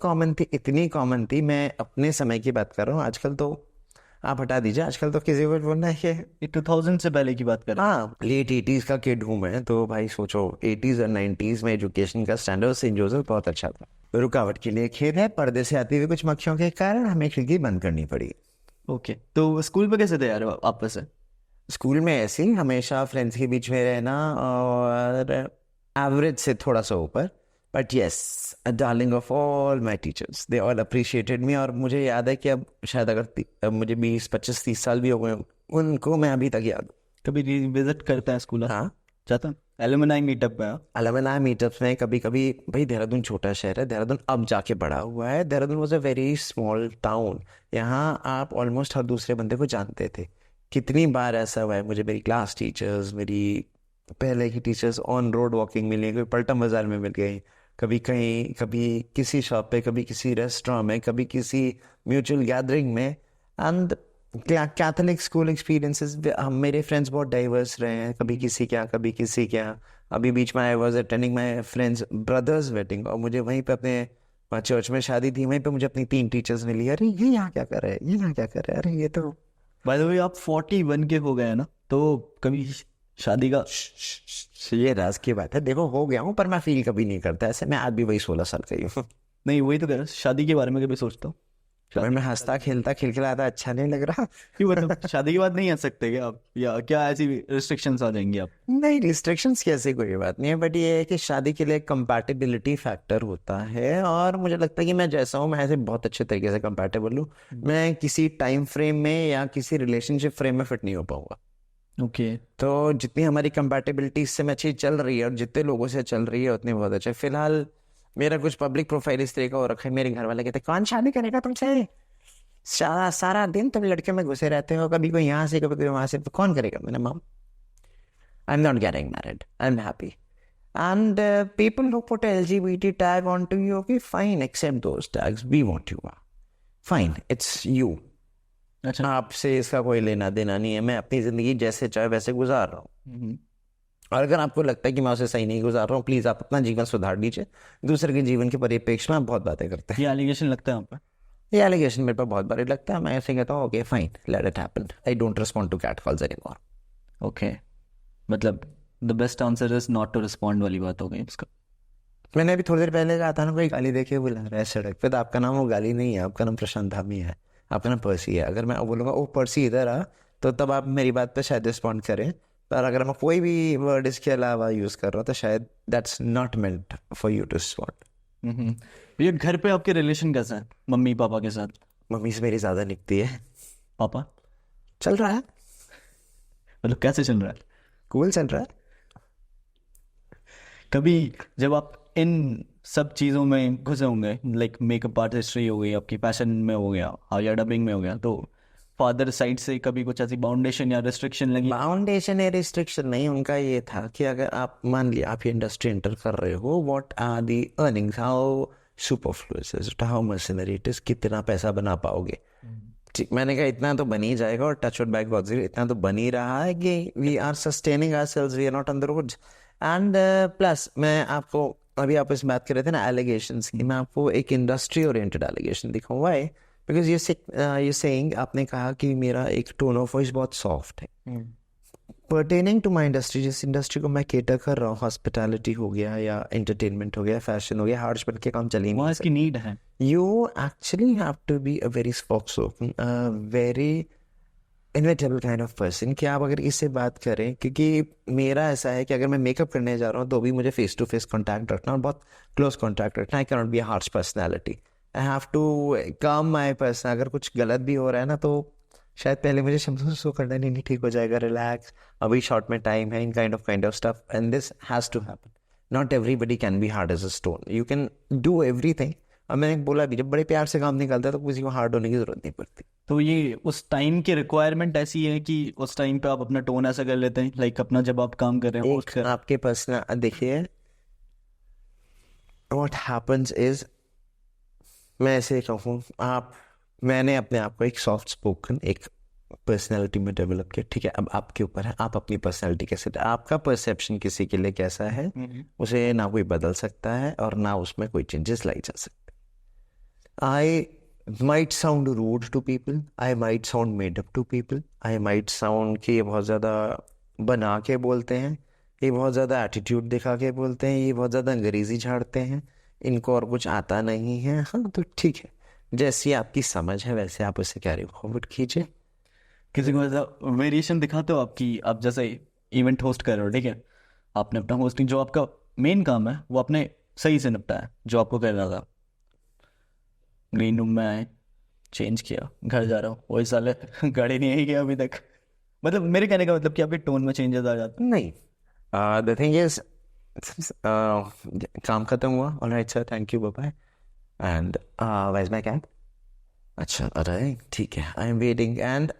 कॉमन थी। मैं अपने समय की बात कर रहा हूँ, आजकल तो आप हटा दीजिए, आजकल तो किसी को बोलना है कि ये 2000 से पहले की बात कर रहे हैं। हाँ, लेट 80s का किड हूँ मैं, तो भाई सोचो 80s और 90s में एजुकेशन का स्टैंडर्ड सेंट जोसेफ बहुत अच्छा था। रुकावट के लिए खेद है, पर्दे से आती हुई कुछ मक्खियों के कारण हमें खिड़की बंद करनी पड़ी। ओके, तो स्कूल पे कैसे थे यार आपस से? स्कूल में ऐसे ही हमेशा फ्रेंड्स के बीच में रहना, और एवरेज से थोड़ा सा ऊपर, but yes a darling of all my teachers, they all appreciated मी। और मुझे याद है कि अब शायद अगर अब मुझे 20 25 30 साल भी हो गए, उनको मैं अभी तक याद हूँ। कभी विजिट करता है स्कूल? हाँ, जाता एलुमनाई मीटअप में? अलमनाई मीटअप्स में कभी कभी। भाई देहरादून छोटा शहर है, देहरादून अब जाके बड़ा हुआ है। Dehradun was a very small town, यहाँ आप ऑलमोस्ट हर दूसरे बंदे को जानते थे। कितनी बार ऐसा हुआ है मुझे, मेरी क्लास टीचर्स, मेरी पहले की टीचर्स ऑन रोड वॉकिंग मिली, कोई पलटन बाजार में मिल गई, कभी कहीं, कभी किसी शॉप पे, कभी किसी रेस्टोरेंट में, कभी किसी म्यूचुअल गैदरिंग में। एंड कैथोलिक स्कूल एक्सपीरियंसेस, मेरे फ्रेंड्स बहुत डाइवर्स रहे हैं, कभी किसी क्या, कभी किसी क्या। अभी बीच में I was attending my friends brothers wedding, और मुझे वहीं पे अपने वहाँ चर्च में शादी थी, वहीं पे मुझे अपनी 3 टीचर्स मिली। अरे ये यहाँ क्या कर रहे हैं, ये यहाँ क्या कर रहे हैं, अरे ये तो। बाय द वे आप 41 के हो गए हैं ना, तो कभी शादी का? ये राज की बात है, देखो हो गया हूँ पर मैं फील कभी नहीं करता ऐसे, मैं आज भी वही 16 साल का ही हूँ। नहीं, वही तो कह रहा हूँ, शादी के बारे में कभी सोचता हूँ? मैं हंसता खेलता खिलखिलाता अच्छा नहीं लग रहा। क्यों, मतलब शादी के बाद नहीं आ सकते क्या आप, या क्या ऐसी रिस्ट्रिक्शंस आ जाएंगी आप? नहीं, रिस्ट्रिक्शंस की ऐसी कोई बात नहीं है, बट ये है कि शादी के लिए कंपैटिबिलिटी फैक्टर होता है, और मुझे लगता है कि मैं जैसा हूँ, मैं ऐसे बहुत अच्छे तरीके से कंपैटिबल हूँ। मैं किसी टाइम फ्रेम में या किसी रिलेशनशिप फ्रेम में फिट नहीं हो पाऊंगा। ओके, तो जितनी हमारी कंपैटिबिलिटी इससे मैं अच्छी चल रही है, और जितने लोगों से चल रही है, उतनी बहुत अच्छा। फिलहाल मेरा कुछ पब्लिक प्रोफाइल इस तरह का हो रखा है, मेरे घर वाले कहते कौन शादी करेगा तुमसे, सारा सारा दिन तुम लड़के में घुसे रहते हो, कभी कोई यहाँ से कभी कोई वहां से, तो कौन करेगा। मैंने मम, I am not getting married, I am happy. And people who put LGBT tag onto you, okay fine, accept those tags, we want you, fine, it's you। अच्छा। आपसे इसका कोई लेना देना नहीं है, मैं अपनी जिंदगी जैसे चाहे वैसे गुजार रहा हूँ। और अगर आपको लगता है कि मैं उसे सही नहीं गुजार रहा हूँ, प्लीज आप अपना जीवन सुधार लीजिए। दूसरे के जीवन के परिप्रेक्ष्य में आप बहुत बातें करते हैं। ये एलिगेशन लगता है आप पे? ये एलिगेशन मेरे पे बहुत बारी लगता है, मैं ऐसे कहता हूँ okay fine, let it happen, I don't respond to catcalls anymore. Okay, मतलब the best answer is not to respond वाली बात हो गई उसका। मैंने अभी थोड़ी देर पहले कहा था ना, कोई गाली देके बुला रहा है सड़क पे, तो आपका नाम वो गाली नहीं है, आपका नाम प्रशांत धामी है, आपका नाम पर्सी है। अगर मैं बोलूँगा ओ पर्सी इधर आ, तो तब आप मेरी बात पे शायद रिस्पॉन्ड करें, पर अगर मैं कोई भी वर्ड इसके अलावा यूज़ कर रहा हूँ, तो शायद that's not meant for you to respond. ये घर पे आपके रिलेशन कैसा है मम्मी पापा के साथ? मम्मी से मेरी ज़्यादा निकती है। पापा? चल रहा है, मतलब कैसे चल रहा है? कूल चल रहा है। कभी जब आप इन सब चीज़ों में घुसे होंगे, लाइक मेकअप आर्टिस्ट्री हो गई, आपकी फैशन में हो गया, या डबिंग में हो गया, तो फादर साइड से कभी कुछ ऐसी बाउंडेशन या रिस्ट्रिक्शन लगी? बाउंडेशन या रिस्ट्रिक्शन नहीं, उनका ये था कि अगर आप मान लिया आप ये इंडस्ट्री एंटर कर रहे हो, what are the earnings, how superfluous is it, how mercenary it is, कितना पैसा बना पाओगे। ठीक, मैंने कहा इतना तो बन ही जाएगा, और touch wood back god zero, इतना तो बन ही रहा है कि we are sustaining ourselves, we are not on the roads. And plus मैं आपको, अभी आप इस बात कर रहे थे ना एलिगेशंस की, मैं आपको एक इंडस्ट्री ओरिएंटेड एलिगेशन दिखाऊँ। व्हाई? बिकॉज ये सेइंग, आपने कहा कि मेरा एक टोन ऑफ वॉइस बहुत सॉफ्ट है। पर्टेनिंग टू माई इंडस्ट्री, जिस इंडस्ट्री को मैं केटर कर रहा हूँ, हॉस्पिटैलिटी हो गया या एंटरटेनमेंट हो गया, फैशन हो गया, हार्श बन के काम चल ही वहाँ नहीं इसकी नीड है। you actually have to be a very spoken, a very inevitable kind of person कि आप अगर इससे बात करें, क्योंकि मेरा ऐसा है कि अगर मैं मेकअप करने जा रहा हूँ तो भी मुझे फेस टू फेस कॉन्टैक्ट रखना और बहुत क्लोज कॉन्टैक्ट रखना। I can not be a harsh personality, I have to calm my person. अगर कुछ गलत भी हो रहा है ना तो शायद पहले मुझे शो करना, नहीं नहीं ठीक हो जाएगा, रिलैक्स, अभी शॉर्ट में टाइम है, in kind of stuff, and this has to happen. Not everybody can be hard as a stone, you can do everything. और मैंने बोला भी, जब बड़े प्यार से काम निकलता है तो किसी को हार्ड होने की जरूरत नहीं पड़ती। तो ये उस टाइम की रिक्वायरमेंट ऐसी है कि उस टाइम पे आप अपना टोन ऐसा कर लेते हैं, लाइक अपना जब आप काम कर रहे हैं, होस्ट कर एक आपके पर्सनल, देखिए व्हाट हैपेंस इज, मैं ऐसे कहूँ, मैंने अपने आप को एक सॉफ्ट स्पोकन एक पर्सनैलिटी में डेवलप किया, ठीक है। अब आपके ऊपर है, आप अपनी पर्सनैलिटी कैसे, आपका परसेप्शन किसी के लिए कैसा है उसे ना कोई बदल सकता है और ना उसमें कोई चेंजेस लाई जा सकते। I might sound rude to people, I might sound made up to people, I might sound कि ये बहुत ज़्यादा बना के बोलते हैं, ये बहुत ज़्यादा एटीट्यूड दिखा के बोलते हैं, ये बहुत ज़्यादा अंग्रेजी झाड़ते हैं, इनको और कुछ आता नहीं है। हाँ तो ठीक है, जैसी आपकी समझ है वैसे आप उसे कैरी फॉरवर्ड कीजिए। किसी को ऐसा वेरिएशन दिखाते हो आपकी, आप जैसे इवेंट होस्ट कर रहे हो, ठीक है, आपने अपना होस्टिंग जो आपका मेन काम है वो आपने सही से निपटाया जो आपको करना था, ग्रीन रूम में आए, चेंज किया, घर जा रहा हूँ, वही साले गाड़ी नहीं आई गया अभी तक। मतलब मेरे कहने का मतलब कि आपके टोन में चेंजेस आ जाते नहीं, द थिंग इज, काम खत्म हुआ, alright sir, thank you, bye bye, and where is my cab, अच्छा अरे ठीक है, I am waiting, and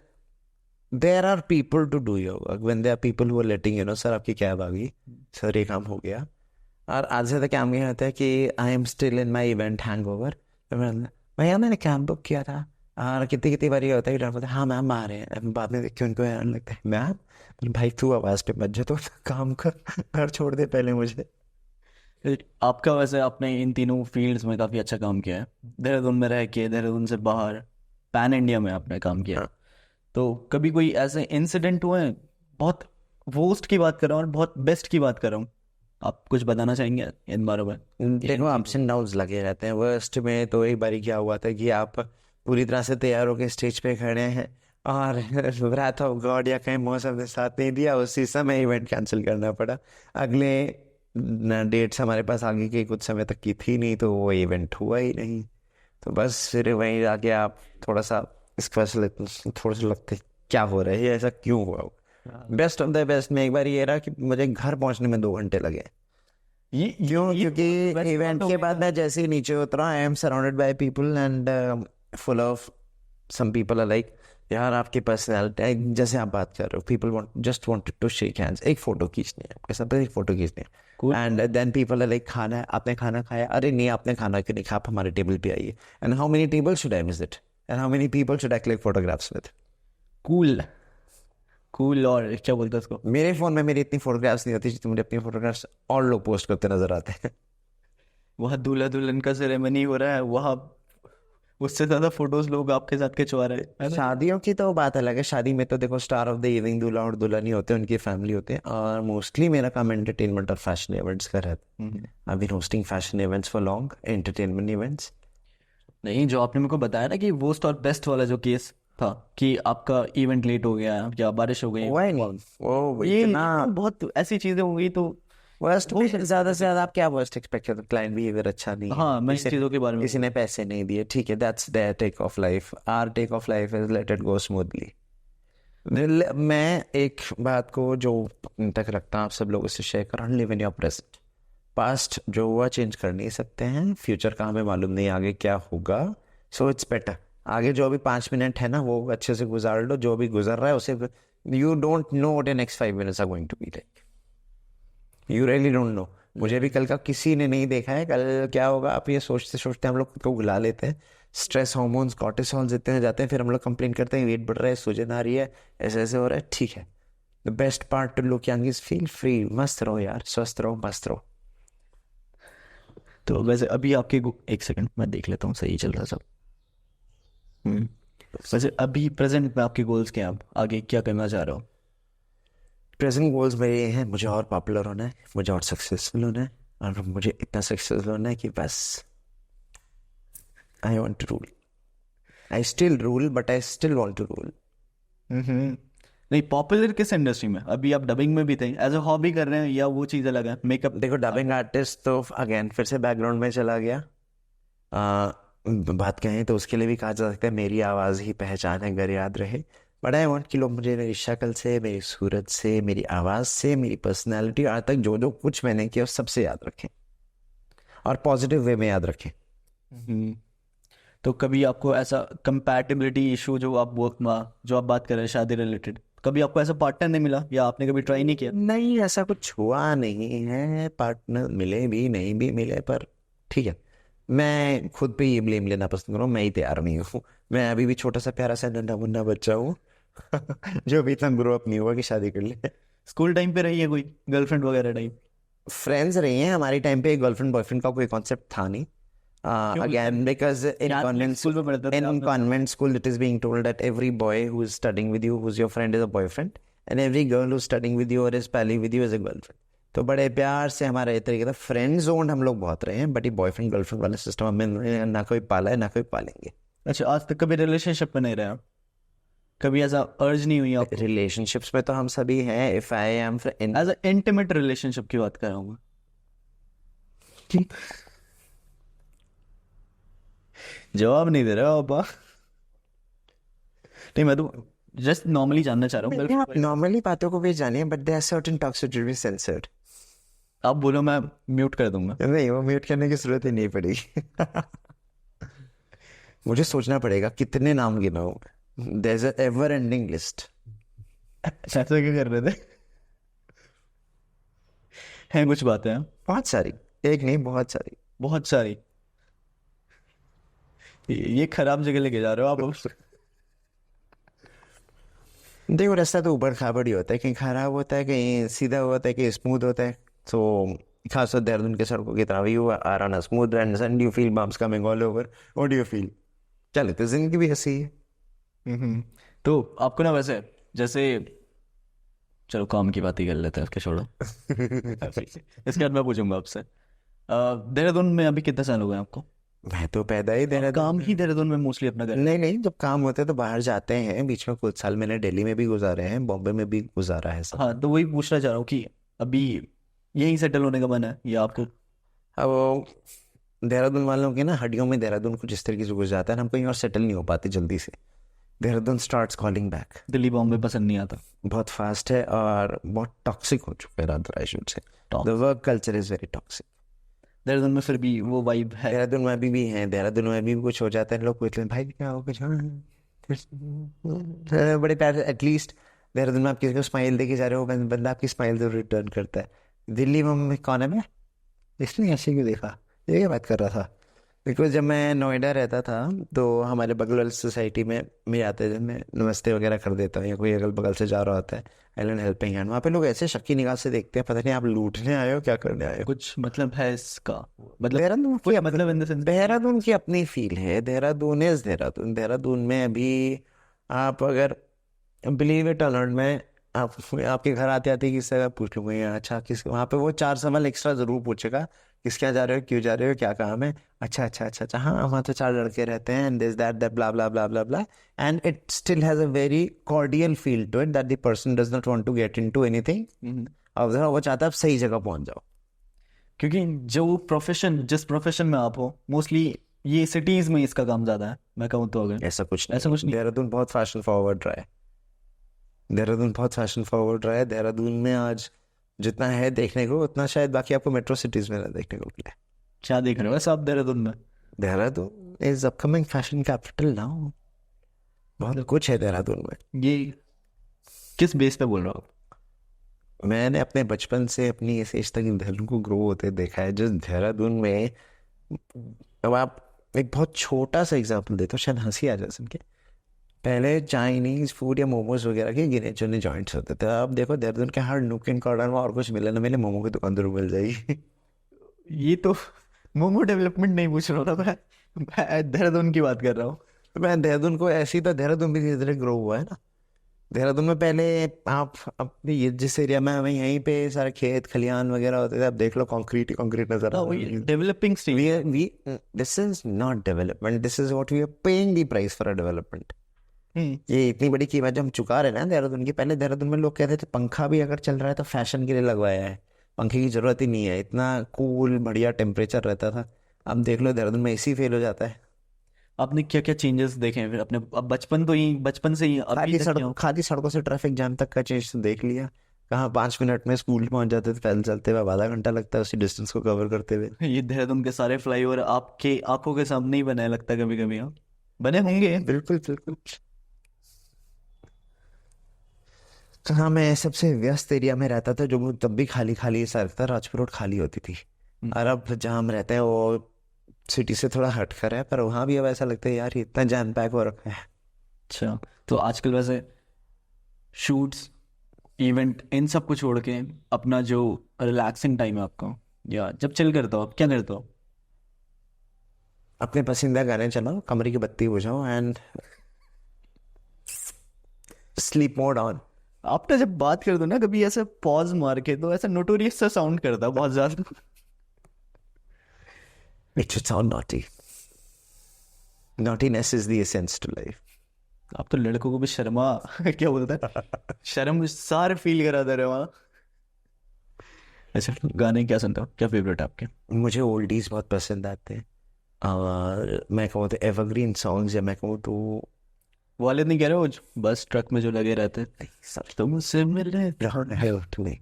there are people to do your work, when there are people who are letting you know, sir आपकी कैब आ गई, सर ये काम हो गया। और आज से क्या ये होता है कि I am still in my event hang over, भैया मैंने कैब बुक किया था, और कितनी कितनी बार ये होता है कि डर, हाँ मैम आ रहे हैं, बाद में देख के उनको यार लगता है मैम, भाई तू आवाज़ पे मत जा, तो काम कर, घर छोड़ दे पहले मुझे। हैं। आपका वैसे आपने इन तीनों फील्ड्स में काफ़ी अच्छा काम किया है, देहरादून में रह के, देहरादून से बाहर, पैन इंडिया में आपने काम किया। तो कभी कोई ऐसे इंसिडेंट हुए हैं, बहुत वर्स्ट की बात कर रहा हूँ और बहुत बेस्ट की बात कर रहा हूँ, आप कुछ बताना चाहेंगे इन बारे में? देखो अप्स एंड डाउन्स लगे रहते हैं। वर्स्ट में तो एक बारी क्या हुआ था कि आप पूरी तरह से तैयार होकर स्टेज पे खड़े हैं और रात ऑफ गॉड या कहीं मौसम ने साथ नहीं दिया, उसी समय इवेंट कैंसिल करना पड़ा। अगले डेट्स हमारे पास आगे की कुछ समय तक की थी नहीं, तो वो इवेंट हुआ ही नहीं। तो बस फिर वहीं जाके आप थोड़ा सा थोड़ा सा लगते क्या हो रहा है, ये ऐसा क्यों हुआ। बेस्ट ऑफ द बेस्ट में एक बार ये रहा कि मुझे घर पहुंचने में 2 घंटे लगे। क्योंकि इवेंट के बाद मैं जैसे ही नीचे उतरा, I am surrounded by people and full of some people are like, यार आपकी पर्सनैलिटी, जैसे आप बात कर रहे हो, people just wanted to shake hands, एक फोटो खींचनी है आपके साथ, एक फोटो खींचनी है, and then people are like, खाना है, आपने खाना खाया, अरे नहीं आपने खाना क्यों नहीं खाया, आप हमारे टेबल पे आइए, and how many table should I visit and how many people should I click photographs with. Cool और क्या बोलते हैं उसको, मेरे फोन में मेरी इतनी फोटोग्राफ्स नहीं होती जितनी मुझे अपनी फोटोग्राफ्स और लोग पोस्ट करते नजर आते हैं। वहाँ दूल्हा दुल्हन का सेरेमनी हो रहा है, वहाँ उससे ज्यादा फोटोज लोग आपके साथ खिंचवा रहे हैं। शादियों की तो बात अलग है, शादी में तो देखो स्टार ऑफ द इवनिंग दूल्हा और दुल्हन ही होते हैं, उनकी फैमिली होते हैं, और मोस्टली मेरा काम एंटरटेनमेंट और फैशन इवेंट्स का रहता है। I been hosting fashion events for long, entertainment events. नहीं, जो आपने मेरे को बताया ना कि वर्स्ट और बेस्ट वाला जो केस था कि आपका इवेंट लेट हो गया या बारिश हो गई, ये बहुत ऐसी चीजें हो गई, तो वर्स्ट ज्यादा से ज्यादा आप क्या वर्स्ट एक्सपेक्ट करते हो, क्लाइंट बिहेवियर अच्छा नहीं है, हाँ मैं इस चीजों के बारे में, किसी ने पैसे नहीं दिए, ठीक है, that's their take off life, our take off life is let it go smoothly. मैं एक बात को जो तक रखता हूँ आप सब लोगों से शेयर कर रहा हूँ, live in your present. Past जो हुआ चेंज कर नहीं सकते हैं, फ्यूचर का हमें मालूम नहीं आगे क्या होगा, सो इट्स बेटर आगे जो भी 5 मिनट है ना वो अच्छे से गुजार लो, जो भी गुजर रहा है उसे, you don't know what the next 5 minutes are going to be like, you really don't know. मुझे भी कल का किसी ने नहीं देखा है, कल क्या होगा आप ये सोचते सोचते हम लोग खुद को भुला लेते हैं, स्ट्रेस हार्मोन्स कॉर्टिसोल जितने जाते हैं, फिर हम लोग कंप्लेन करते हैं वेट बढ़ रहा है, सूजन आ रही है, ऐसे ऐसे हो रहा है। ठीक है, the best part two look young is feel free, मस्त रहो यार, स्वस्थ रहो, मस्त रहो। तो वैसे अभी आपके एक सेकंड मैं देख लेता हूँ सही चल रहा सब। वैसे अभी प्रेजेंट में आपके गोल्स क्या हैं, आप आगे क्या करना चाह रहे हो? प्रेजेंट गोल्स मेरे ये हैं, मुझे और पॉपुलर होना है, मुझे और सक्सेसफुल होना है, और मुझे इतना सक्सेसफुल होना है कि बस I want to rule. I still rule but I still want to rule. नहीं, पॉपुलर किस इंडस्ट्री में? अभी आप डबिंग में भी थे, एज अ हॉबी कर रहे हैं या वो चीज़ अलग है? मेकअप? देखो डबिंग आर्टिस्ट तो अगेन फिर से बैकग्राउंड में चला गया. बात कहें तो उसके लिए भी कहा जा सकता है मेरी आवाज़ ही पहचान है, अगर याद रहे. बट आई वांट कि लोग मुझे मेरी शक्ल से, मेरी सूरत से, मेरी आवाज़ से, मेरी पर्सनैलिटी, आज तक जो जो कुछ मैंने किया उस सबसे याद रखें, और पॉजिटिव वे में याद रखें. तो कभी आपको ऐसा कंपैटिबिलिटी इशू जो आप बात कर रहे हैं शादी रिलेटेड, कभी आपको ऐसा पार्टनर नहीं मिला या आपने कभी ट्राई नहीं किया? नहीं, ऐसा कुछ हुआ नहीं है. पार्टनर मिले भी नहीं भी मिले, पर ठीक है, मैं खुद पे ये ब्लेम लेना पसंद करूँ. मैं ही तैयार नहीं हूँ. मैं अभी भी छोटा सा प्यारा सा नन्हा मुन्ना बच्चा हूँ जो अभी इतना ग्रो अप नहीं हुआ कि शादी कर ले. स्कूल टाइम पे रही है कोई गर्लफ्रेंड वगैरह टाइप? फ्रेंड्स रही हैं हमारे टाइम पे. गर्लफ्रेंड बॉयफ्रेंड का कोई कॉन्सेप्ट था नहीं. Again, because in convent school में पढ़ते थे in आपने? convent school it is being told that every boy who is studying with you, who's your friend, is a boyfriend, and every girl who's studying with you or is pally with you is a girlfriend. तो बड़े प्यार से हमारा ये तरीके था. फ्रेंड जोन हम लोग बहुत रहे हैं, बट ये बॉयफ्रेंड गर्लफ्रेंड वाला सिस्टम हमें ना कोई पाला है ना कोई पालेंगे. अच्छा, आज तक कभी रिलेशनशिप में नहीं रहे आप? कभी ऐसा अर्ज नहीं हुई आपको? रिलेशनशिप्स में तो हम सभी हैं. If I am as a intimate relationship की बात कर रहा हूँ मैं. जवाब नहीं दे रहे हो आप? नहीं, मैं तो जस्ट नॉर्मली जानना चाह रहा हूँ. आप नॉर्मली बातों को भी जानिए, but there are certain talks which will be censored. आप बोलो, मैं म्यूट कर दूंगा. नहीं, वो म्यूट करने की जरूरत ही नहीं पड़ेगी. मुझे सोचना पड़ेगा कितने नाम गिनाऊं. There is a ever ending list. ऐसा क्या कर रहे थे? हैं कुछ बातें? बहुत सारी, एक नहीं बहुत सारी. बहुत सारी. ये खराब जगह लेके जा रहे हो आप. देखो रास्ता तो ऊबड़ खाबड़ ही होता है, कहीं खराब होता है, कहीं सीधा होता है, कहीं स्मूथ होता है. तो खासतौर देहरादून के सड़कों की तरह you are on a smooth and you feel bumps coming all over. What do you feel? चलो, तो जिंदगी भी ऐसी है. तो आपको ना वैसे जैसे, चलो काम की बात ही कर लेते हैं, उसके छोड़ो. इसके बाद मैं पूछूंगा आपसे, देहरादून में अभी कितने साल हो गए आपको? मैं तो पैदा ही देहरादून. काम ही देहरादून में मोस्टली अपना घर? नहीं नहीं, जब काम होते हैं तो बाहर जाते हैं. बीच में कुछ साल मैंने दिल्ली में भी गुजारे हैं, बॉम्बे में भी गुजारा है सब. हाँ, तो वही पूछना चाह रहा हूँ कि अभी यहीं सेटल होने का मन है या आपको? अब देहरादून वालों के ना हड्डियों में देहरादून कुछ इस तरीके से घुस जाता है, हम कहीं और सेटल नहीं हो पाते जल्दी से. Dehradun starts calling back. Delhi Bombay पसंद नहीं आता? बहुत फास्ट है और बहुत टॉक्सिक हो चुका है, rather I should say. The work culture is very toxic. Dehradun में फिर भी वो वाइब है? देहरादून में अभी भी है. देहरादून में अभी भी कुछ हो जाता है, लोग पूछते हैं भाई क्या हो कुछ. बड़े प्यार से. एटलीस्ट देहरादून में आप किसी को स्माइल देके जा रहे हो, बंदा आपकी स्माइल जरूर रिटर्न करता है. दिल्ली में कौन है? मैं इसने ऐसे क्यों देखा, ये क्या बात कर रहा था. बिकॉज जब मैं नोएडा रहता था तो हमारे बगल वाली सोसाइटी में मैं आते थे, मैं नमस्ते वगैरह कर देता हूँ, या कोई अगल बगल से जा रहा होता है, आई लैंड हेल्पिंग हैंड. वहाँ पे लोग ऐसे शक्की निगाह से देखते हैं, पता नहीं आप लूटने आए हो क्या करने आए हो. कुछ मतलब है इसका? मतलब देहरादून कोई की मतलब इन द सेंस? देहरादून की अपनी फील है. देहरादून इज देहरादून. देहरादून में अभी आप अगर बिलीव इट और नॉट, मैं आपके घर आते आते किससे अगर पूछ लूंगा यहाँ अच्छा किस, वहाँ पे वो 4 सवाल एक्स्ट्रा जरूर पूछेगा. किस क्या जा रहे हो, क्यों जा रहे हो, क्या काम है. अच्छा अच्छा अच्छा अच्छा, हाँ वहाँ तो 4 लड़के रहते हैं, and this that that blah blah blah blah blah, and it still has a very cordial feel to it that the person does not want to get into anything. अब वो चाहता है आप सही जगह पहुंच जाओ. क्योंकि जिस प्रोफेशन में आप हो, मोस्टली ये सिटीज में इसका काम ज्यादा है, मैं कहूँ तो. अगर ऐसा कुछ नहीं. देहरादून बहुत फैशन फॉरवर्ड रहा है. देहरादून बहुत फैशन फॉरवर्ड रहा है. देहरादून में आज जितना है देखने को, उतना शायद बाकी आपको मेट्रो सिटीज में ना देखने को मिले. क्या देख रहे हो वैसे आप देहरादून में? Dehradun is upcoming fashion capital now. बहुत कुछ है देहरादून में. ये किस बेस पे बोल रहा हो? मैंने अपने बचपन से अपनी इस एज तक देहरादून को ग्रो होते देखा है. जिस देहरादून में, अब आप एक बहुत छोटा सा एग्जांपल देते हो, शायद हंसी आ जाए सुन के. पहले चाइनीज फूड या मोमोज वगैरह के गिने चुने जॉइंट्स होते थे. अब देखो देहरादून के हर नूक एंड कॉर्नर में और कुछ मिले ना मिले, मोमो की दुकान जरूर मिल जाएगी. ये तो मोमो डेवलपमेंट नहीं पूछ रहा था मैं देहरादून की बात कर रहा हूँ. मैं देहरादून को ऐसी, तो देहरादून भी धीरे धीरे ग्रो हुआ है ना. देहरादून में पहले आप अपने ये जिस एरिया में हमें यहीं पे सारे खेत खलियान वगैरह होते थे, अब देख लो कंक्रीट ही कंक्रीट नजर आ हाँ, रहा वही है। Developing stage. we this is not development, this is what we are paying the price for a development। ये इतनी बड़ी कीमत जो हम चुका रहे हैं ना देहरादून की। पहले देहरादून में लोग कहते थे पंखा भी अगर चल रहा है तो फैशन के लिए लगवाया है, पंखे की जरूरत ही नहीं है, इतना कूल बढ़िया टेम्परेचर रहता था। अब देख लो देहरादून में एसी फेल हो जाता है। आपने क्या क्या चेंजेस देखे हैं फिर अपने, अब बचपन से ही अभी तक क्या? खाली सड़कों से ट्रैफिक जाम तक का चेंज तो देख लिया। कहाँ 5 मिनट में स्कूल पहुंच जाते थे पैदल चलते हुए, अब आधा घंटा लगता है उसी डिस्टेंस को कवर करते हुए। ये देहरादून के सारे फ्लाईओवर आपके आंखों के सामने ही बने हैं, लगता है कभी कभी। हाँ, बने होंगे। बिल्कुल बिल्कुल। हाँ, मैं सबसे व्यस्त एरिया में रहता था, जो तब भी खाली खाली सा लगता, राजपुर रोड खाली होती थी। और अब जहाँ हम रहते हैं वो सिटी से थोड़ा हट कर है, पर वहाँ भी अब ऐसा लगता है यार ये इतना जैम पैक हो रखा है। अच्छा, तो आजकल वैसे शूट्स, इवेंट, इन सब को छोड़ के अपना जो रिलैक्सिंग टाइम है आपका, या जब चिल करते हो आप, क्या करते हो? अपने पसंदीदा गाने चलाओ, कमरे की बत्ती बुझाओ एंड स्लीप मोड ऑन। आपने जब बात कर दो ना कभी ऐसे पॉज मार के, तो ऐसा नोटोरियस सा साउंड करता है बहुत ज्यादा। It should sound naughty. Naughtiness is the essence to life. आप तो लड़कों को भी शर्मा क्या बोलता है, शर्म सारे फील करा दे रहे हो। वहाँ अच्छा, गाने क्या सुनते हो, क्या फेवरेट है आपके? मुझे ओल्डीज बहुत पसंद आते हैं, और मैं कहूँ तो एवरग्रीन सॉन्ग्स, या मैं कहूँ तो वो वाले नहीं कह रहे हो बस ट्रक में जो लगे रहते हैं, तो मुझसे मिलने? नहीं,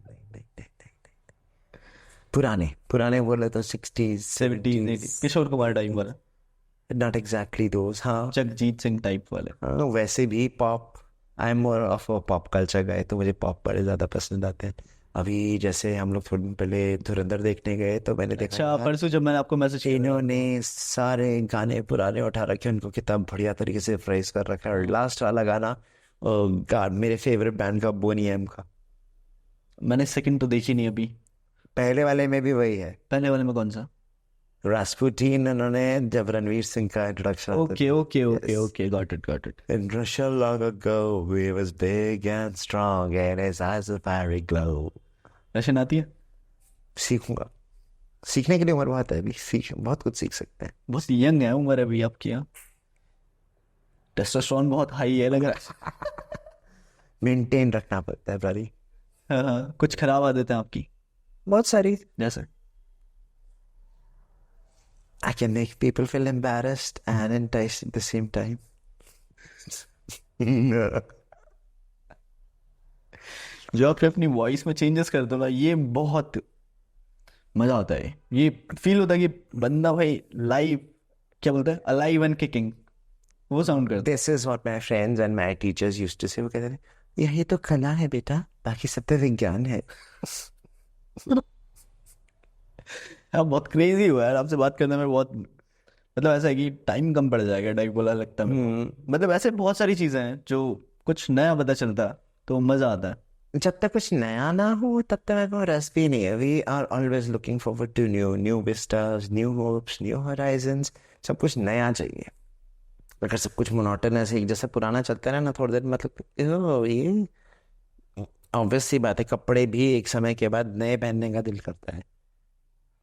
पुराने पुराने बोले तो 60s 70s 80s Kishore Kumar type वाला, नॉट एग्जैक्टली दोस। हाँ, जगजीत सिंह टाइप वाले। हाँ, वैसे भी pop, I am more of a pop culture guy, तो मुझे पॉप बड़े ज़्यादा पसंद आते हैं। अभी जैसे हम लोग थोड़ी दिन पहले धुरंधर देखने गए, तो मैंने देखा अच्छा, यार, परसों जब मैंने आपको मैसेज किया, इन्होंने सारे गाने पुराने उठा रखे, उनको कितना बढ़िया तरीके से फ्रेज कर रखा है। और लास्ट वाला गाना God, मेरे फेवरेट बैंड का बोनी एम का, मैंने सेकंड तो देखी नहीं अभी। पहले वाले में भी वही है, पहले वाले में कौन सा? रास्पुटीन। उन्होंने जब रणवीर सिंह का introduction, okay okay okay okay, got it. In Russia long ago, he was big and strong, and his eyes a fiery glow. Russian आती है? सीखूंगा, सीखने के लिए उम्र बहुत है अभी, बहुत कुछ सीख सकते हैं। बहुत यंग है उम्र अभी आपकी। यहाँ टेस्टोस्टेरोन बहुत हाई है लग रहा है। मेंटेन रखना पड़ता है भाई। हाँ, कुछ खराब आदतें हैं आपकी? बहुत सारी। जैसे I can make people feel embarrassed and enticed at the same time. जो आप अपनी वॉइस में चेंजेस करते हो ना, ये बहुत मजा आता है। ये फील होता है कि बंदा भाई लाइव, क्या बोलते हैं, अलाइव एंड किकिंग, वो साउंड करता This is what my friends and my teachers used to say. वो कहते थे ये तो कला है बेटा, बाकी सब तो विज्ञान है। है। हाँ, बहुत क्रेजी हुआ है आपसे बात करने में। बहुत मतलब ऐसा है कि टाइम कम पड़ जाएगा टाइप बोला लगता है मेरे को। मतलब ऐसे बहुत सारी चीजें हैं जो कुछ नया पता चलता है तो मजा आता है। जब तक कुछ नया ना हो तब तक मेरे को रस भी नहीं है। We are always looking forward to new vistas, new hopes, new horizons. सब कुछ नया चाहिए। अगर सब कुछ मोनोटोनस एक जैसा पुराना चलता रहे ना थोड़ी देर, मतलब ये ऑब्वियस सी बात है, कपड़े भी एक समय के बाद नए पहनने का दिल करता है।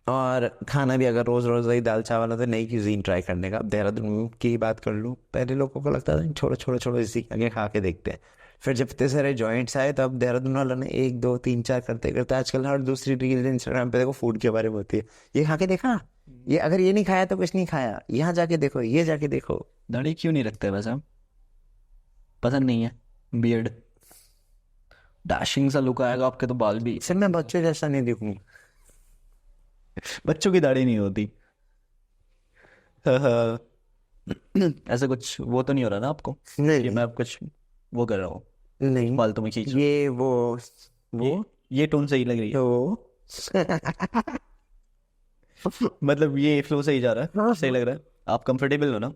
और खाना भी अगर रोज रोज वही दाल चावल हो तो नई क्यूजीन ट्राई करने का। अब देहरादून की बात कर लूँ, पहले लोगों को लगता था छोड़ो छोड़ो छोड़ो इसी आगे खा के देखते हैं। फिर जब इतने सारे जॉइंट्स आए तो अब देहरादून वालों ने 1 2 3 4 करते करते आजकल हर दूसरी रील इंस्टाग्राम पे देखो फूड के बारे में होती है। ये खा के देखा, ये अगर ये नहीं खाया तो कुछ नहीं खाया, यहाँ जाके देखो, ये जाके देखो। दाढ़ी क्यों नहीं रखते वैसे आप? पसंद नहीं है? बियर्ड डैशिंग सा लुक आएगा आपके तो बाल भी। सिर्फ मैं बच्चे जैसा नहीं दिखूंगा। बच्चों की दाढ़ी नहीं होती। ऐसा कुछ वो तो नहीं हो रहा ना आपको कि नहीं मैं अब कुछ वो कर रहा हूँ नहीं, फालतू में खींच? ये ये टोन सही लग रही है। तो मतलब ये फ्लो सही जा रहा है, सही लग रहा है। आप कंफर्टेबल हो ना?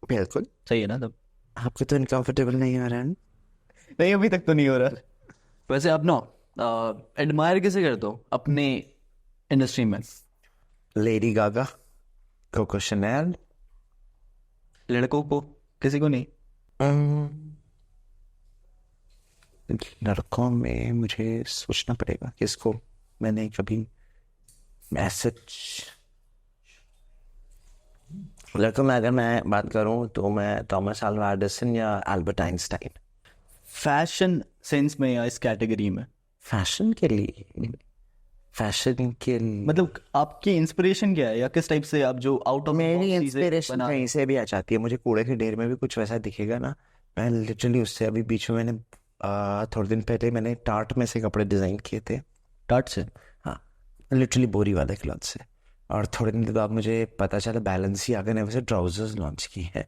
बिल्कुल। सही है ना तब? आपको तो इनकम्फर्टेबल नहीं हो रहा है? नहीं, अभी तक तो नहीं हो रहा। वैसे आप ना एडमायर किसे करते हो अपने इंडस्ट्री में? Lady Gaga, Coco Chanel. लड़कों को किसी को नहीं? लड़कों में मुझे सोचना पड़ेगा किसको मैंने कभी मैसेज। लड़कों में अगर मैं बात करूं तो मैं थॉमस अल्वा एडिसन या एल्बर्ट आइंस्टाइन। फैशन सेंस में या इस कैटेगरी में? फैशन के लिए, फैशन के लिए मतलब आपकी इंस्पिरेशन क्या है, या किस टाइप से आप जो आउट ऑफ मेरी इंस्पिरेशन कहीं से भी आ जाती है। मुझे कूड़े के ढेर में भी कुछ वैसा दिखेगा ना, मैं लिटरली उससे, अभी बीच में मैंने थोड़े दिन पहले मैंने टार्ट में से कपड़े डिज़ाइन किए थे। टाट से? हाँ, लिटरली बोरी वाले क्लॉथ से। और थोड़े दिन बाद मुझे पता चला बैलेंसियागा ने वैसे ट्राउजर्स लॉन्च की है।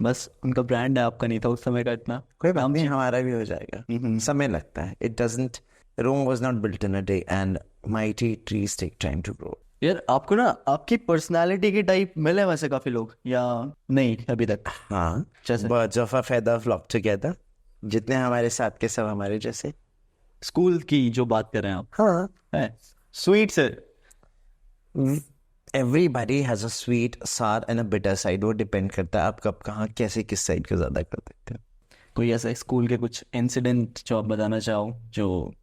बस उनका ब्रांड है, आपका नहीं था उस समय का इतना। कोई बात नहीं, हमारा भी हो जाएगा, समय लगता है। It doesn't, Rome was not built in a day and mighty trees take time to grow. यार आपको ना आपकी पर्सनालिटी के टाइप मिले वैसे काफी लोग, या नहीं अभी तक? हाँ, जैसे? Birds of a feather flock together. जितने हमारे साथ के सब हमारे जैसे। स्कूल की जो बात कर रहे हैं आप? हाँ, है स्वीट से? एवरीबॉडी हैज अ स्वीट, सार एंड अ बिटर साइड। वो डिपेंड करता है आप कब कहाँ कैसे किस साइड को ज़्यादा कर देते हो। कोई ऐसा स्कूल के कुछ इंसिडेंट जो आप बताना चाहो, जो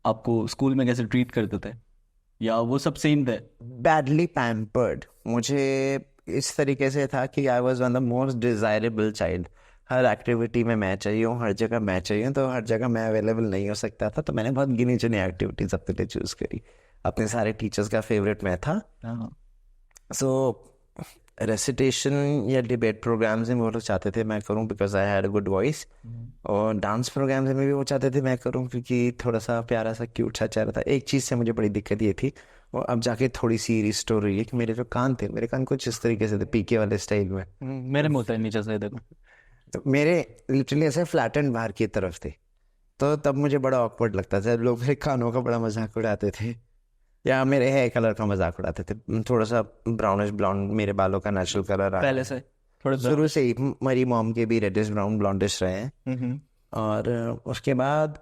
आपको स्कूल में कैसे ट्रीट करते थे, या वो सब सेम थे? Badly pampered. मुझे इस तरीके से था कि I was one the most desirable child. Her activity में मैं चाहिए हूँ, हर जगह मैं चाहिए हूँ, तो हर जगह मैं अवेलेबल नहीं हो सकता था। तो मैंने बहुत गिनी चुनी एक्टिविटीज अपने लिए चूज करी। अपने सारे टीचर्स का फेवरेट मैं था। हाँ। सो रेसिटेशन या डिबेट प्रोग्राम्स में वो लोग चाहते थे मैं करूं because I had a good voice. और डांस प्रोग्राम्स में भी वो चाहते थे मैं करूं क्योंकि थोड़ा सा प्यारा सा क्यूट सा चेहरा था। एक चीज़ से मुझे बड़ी दिक्कत ये थी, और अब जाके थोड़ी सी रिस्टोर हुई है, कि मेरे जो कान थे, मेरे कान कुछ इस तरीके से थे, पीके वाले स्टाइल में। मेरे मुंह से नीचे से देखो। तो मेरे लिटरली ऐसे फ्लैट एंड बाहर की तरफ थे। तो तब मुझे बड़ा ऑकवर्ड लगता था। लोग मेरे कानों का बड़ा मजाक उड़ाते थे, या मेरे हेयर कलर का मजाक उड़ाते थे। थोड़ा सा ब्राउनिश ब्लॉन्ड मेरे बालों का नेचुरल कलर आ पहले से थोड़े शुरू से ही। मेरी मॉम के भी रेडिश ब्राउन ब्लॉन्डिश रहे हैं। और उसके बाद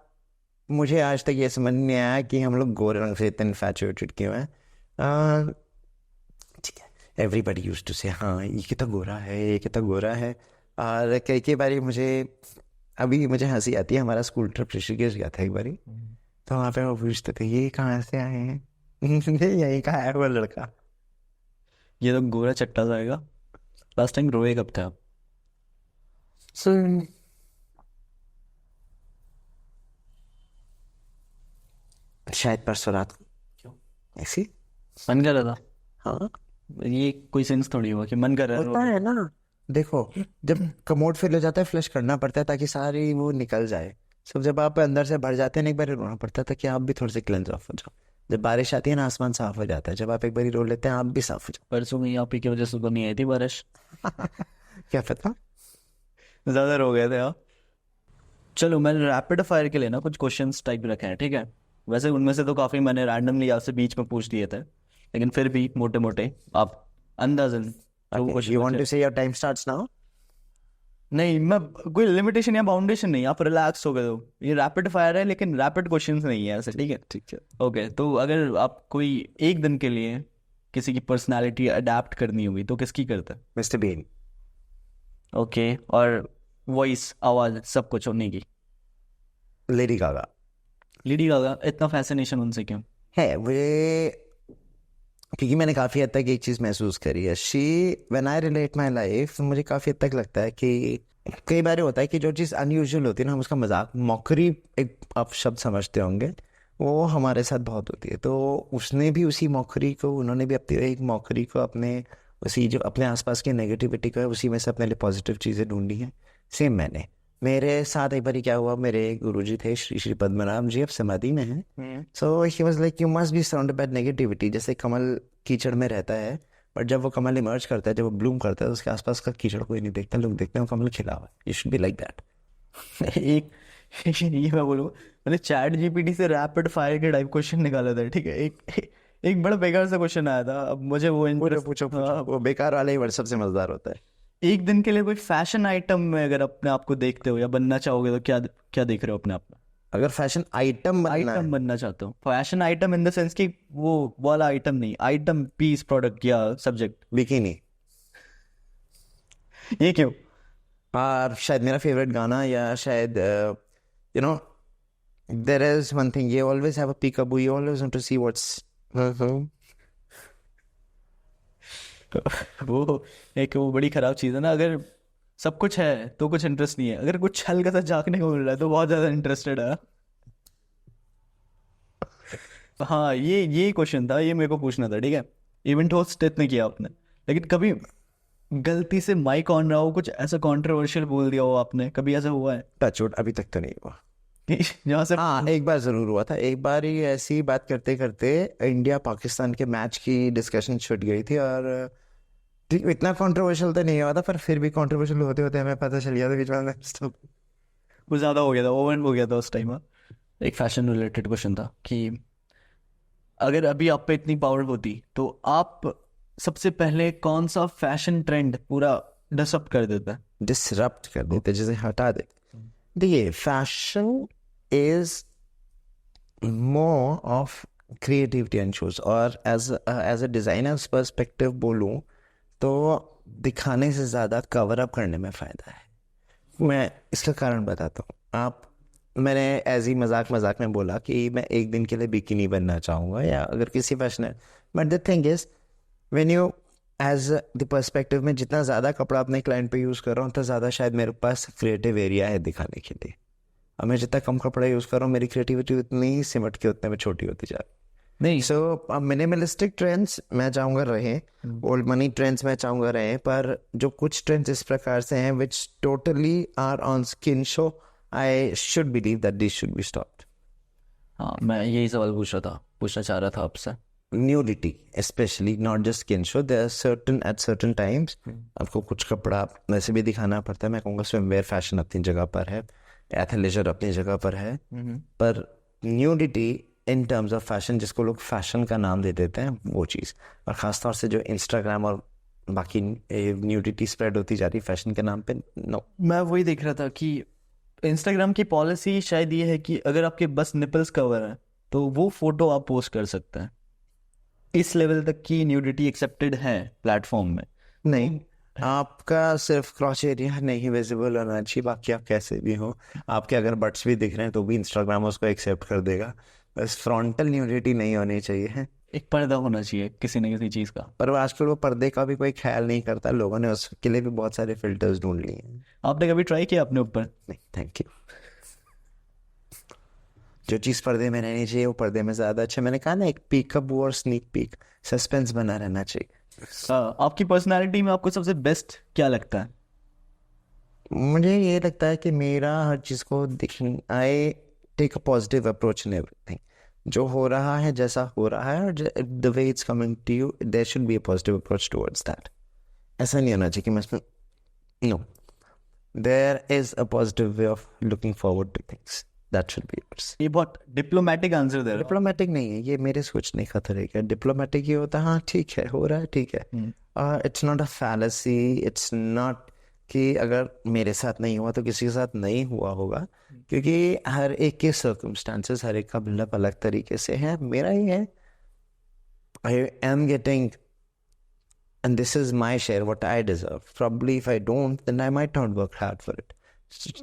मुझे आज तक ये समझ नहीं आया कि हम लोग गोरे रंग से इतने इन्फैचुएटेड क्यों हैं। ठीक है, एवरीबडी यूज्ड टू से हाँ ये कितना गोरा है, ये कितना गोरा है। और कई कई बारी अभी मुझे हंसी आती है। हमारा स्कूल ट्रिप ऋषिकेश गया था एक बारी, तो वहाँ पे वो पूछते थे ये कहाँ से आए हैं यही कहा है वो लड़का। ये तो गोरा चट्टा जाएगा। लास्ट टाइम रोए कब थे आप? शायद परसों रात को। क्यों? ऐसी मन कर रहा था? हाँ, ये कोई सेंस थोड़ी हुआ कि मन कर रहा होता है ना। देखो, जब कमोड फिल हो जाता है फ्लश करना पड़ता है ताकि सारी वो निकल जाए सब। जब आप अंदर से भर जाते हैं ना, एक बार रोना पड़ता है ताकि आप भी थोड़े से क्लेंज ऑफ हो जाओ। जब बारिश आती है ना, आसमान साफ हो जाता है। जब आप एक बार रो लेते हैं, आप भी साफ हो जाओ। परसों में आप ही की वजह से तो नहीं आई थी बारिश। क्या पता। ज्यादा रो गए थे आप। चलो मैंने रैपिड फायर के लिए ना कुछ क्वेश्चंस टाइप रखे हैं, ठीक है? वैसे उनमें से तो काफी मैंने रैंडमली आपसे बीच में पूछ दिए थे, लेकिन फिर भी मोटे मोटे आप अंदाजन यू वांट टू से योर टाइम स्टार्ट्स नाउ? नहीं, मैं कोई लिमिटेशन या बाउंडेशन नहीं, आप रिलैक्स हो गए हो। ये रैपिड फायर है लेकिन रैपिड क्वेश्चंस नहीं है ऐसे, ठीक है? ठीक है। ओके, तो अगर आप कोई एक दिन के लिए किसी की पर्सनालिटी अडेप्ट करनी होगी तो किसकी करते? Mister Bean. ओके, और वॉइस, आवाज, सब कुछ होने की? Lady Gaga. Lady Gaga? इतना फैसिनेशन उनसे क्यों है मुझे? क्योंकि मैंने काफ़ी हद तक एक चीज़ महसूस करी है। When I relate my life, मुझे काफ़ी हद तक लगता है कि कई बार होता है कि जो चीज़ अनयूजुअल होती है ना, हम उसका मजाक, मॉकरी एक आप शब्द समझते होंगे, वो हमारे साथ बहुत होती है। तो उसने भी उसी मॉकरी को, उन्होंने भी अपनी एक मॉकरी को, अपने उसी जो अपने आसपास की नेगेटिविटी को है, उसी में से अपने लिए पॉजिटिव चीज़ें ढूंढी हैं। सेम मेरे साथ एक बार क्या हुआ, मेरे गुरुजी थे श्री श्री पद्मनाभ जी, अब समाधि में हैं। So he was like, you must be surrounded by negativity. जैसे कमल कीचड़ में रहता है, बट जब वो कमल इमर्ज करता है, जब वो ब्लूम करता है, तो उसके आसपास का कीचड़ कोई नहीं देखता, लोग देखते हैं वो कमल खिला हुआ है। You should be like that. एक ये मैं बोलूँ, मैंने चैट जीपीटी से रैपिड फायर के टाइप क्वेश्चन निकाला था, ठीक है? एक बड़ा बेकार सा क्वेश्चन आया था, अब मुझे वो पूछो। वो बेकार वाला ही वर्ड सबसे मजेदार होता है। एक दिन के लिए कोई फैशन आइटम में अगर अपने आप को देखते हो या बनना चाहोगे तो क्या क्या देख रहे हो अपने आप में? अगर फैशन आइटम बनना चाहते हो, fashion item in the sense कि वो वाला आइटम नहीं, आइटम, पीस, प्रोडक्ट या सब्जेक्ट। बिकिनी। ये क्यों? शायद मेरा फेवरेट गाना, या शायद you know, there is one thing, you always have a peekaboo, you always want to see what's वो एक वो बड़ी खराब चीज़ है ना, अगर सब कुछ है तो कुछ इंटरेस्ट नहीं है, अगर कुछ हल्का सा झांकने को मिल रहा है तो बहुत ज़्यादा इंटरेस्टेड है। हाँ, ये क्वेश्चन था, ये मेरे को पूछना था, ठीक है। इवेंट होस्ट इतने किया आपने, लेकिन कभी गलती से माइक ऑन रहा हो, कुछ ऐसा कंट्रोवर्शियल बोल दिया हो आपने, कभी ऐसा हुआ है टचवुड, अभी तक तो नहीं हुआ। कि जहाँ से हाँ, एक बार जरूर हुआ था। एक बार ही ऐसी बात करते करते इंडिया पाकिस्तान के मैच की डिस्कशन छुट गई थी, और ठीक इतना कंट्रोवर्शियल तो नहीं हुआ था, पर फिर भी कंट्रोवर्शियल होते होते हमें पता चल गया था बीच में stop। कुछ ज़्यादा हो गया था, ओवन हो गया था उस टाइम। एक फैशन रिलेटेड क्वेश्चन था कि अगर अभी आप पे इतनी पावर होती तो आप सबसे पहले कौन सा फैशन ट्रेंड पूरा डिसअप कर देता? डिसरप्ट कर देते, जैसे हटा देते। देखिए, fashion is more of creativity and shows, और एज अ डिजाइनर्स पर्सपेक्टिव बोलूँ तो दिखाने से ज़्यादा कवर अप करने में फ़ायदा है। मैं इसका कारण बताता हूँ। मैंने एज ही मजाक में बोला कि मैं एक दिन के लिए बिकिनी बनना चाहूँगा, या अगर किसी फैशन है, but the thing is when you as the perspective में जितना ज़्यादा कपड़ा अपने क्लाइंट पे यूज़ कर रहा हूँ, तो ज़्यादा शायद मेरे पास क्रिएटिव एरिया है दिखाने के लिए। और मैं जितना कम कपड़ा यूज़ कर रहा हूँ, मेरी क्रिएटिविटी उतनी ही सिमट के उतने में छोटी होती जा रही। नहीं, सो मिनिमलिस्टिक ट्रेंड्स मैं चाहूँगा रहे, ओल्ड मनी ट्रेंड्स मैं चाहूँगा रहे, पर जो कुछ ट्रेंड्स इस प्रकार से हैं which totally are on skin show, I should believe that this should be stopped. हाँ, मैं यही सवाल पूछना चाह रहा था आपसे। Nudity specially, not just skin show, there are certain at certain times आपको कुछ कपड़ा वैसे भी दिखाना पड़ता है। मैं कहूँगा स्विमवेयर फैशन अपनी जगह पर है, एथलेजर अपनी जगह पर है, पर nudity in terms of fashion, जिसको लोग फैशन का नाम दे देते हैं, वो चीज़, और ख़ासतौर से जो इंस्टाग्राम और बाकी न्यूडिटी स्प्रेड होती जा रही फैशन के नाम पे, नो। मैं वही देख रहा था कि इंस्टाग्राम की पॉलिसी शायद ये है कि अगर आपके बस निपल्स कवर है तो वो फोटो आप पोस्ट कर सकते हैं। इस लेवल तक की न्यूडिटी एक्सेप्टेड है प्लेटफॉर्म में? नहीं, आपका सिर्फ क्रॉच एरिया नहीं विजिबल होना चाहिए, बाकी आप कैसे भी हो, आपके अगर बट्स भी दिख रहे हैं तो भी इंस्टाग्राम उसको एक्सेप्ट कर देगा, बस फ्रंटल न्यूडिटी नहीं होनी चाहिए। एक पर्दा होना चाहिए किसी न किसी चीज़ का। पर आजकल वो पर्दे का भी कोई ख्याल नहीं करता, लोगों ने उसके लिए भी बहुत सारे फिल्टर्स ढूंढ लिए हैं। आपने कभी ट्राई किया अपने ऊपर? नहीं, थैंक यू। जो चीज़ पर्दे में रहनी चाहिए वो पर्दे में ज़्यादा अच्छा। मैंने कहा ना, एक पीकअप और स्नीक पीक, सस्पेंस बना रहना चाहिए। आपकी पर्सनालिटी में आपको सबसे बेस्ट क्या लगता है? मुझे ये लगता है कि मेरा हर चीज़ को I take a positive approach in everything. जो हो रहा है, जैसा हो रहा है, और the way it's coming to you, there should be a positive approach towards that. ऐसा नहीं होना चाहिए कि मैं इसमें, no, there is a positive way of looking forward to things, that should be yours. ये बहुत डिप्लोमेटिक आंसर दे रहा डिप्लोमेटिक नहीं है ये, मेरे सोचने का तरीका है। डिप्लोमेटिक ये होता है, हाँ ठीक है, हो रहा है, ठीक है। It's not a fallacy, it's not कि अगर मेरे साथ नहीं हुआ तो किसी के साथ नहीं हुआ होगा, क्योंकि हर एक के सर्कमस्टांसेस, हर एक का बिल्डअप अलग तरीके से है। मेरा ही है, I am getting and this is my share what I deserve. Probably if I don't, then I might not work hard for it.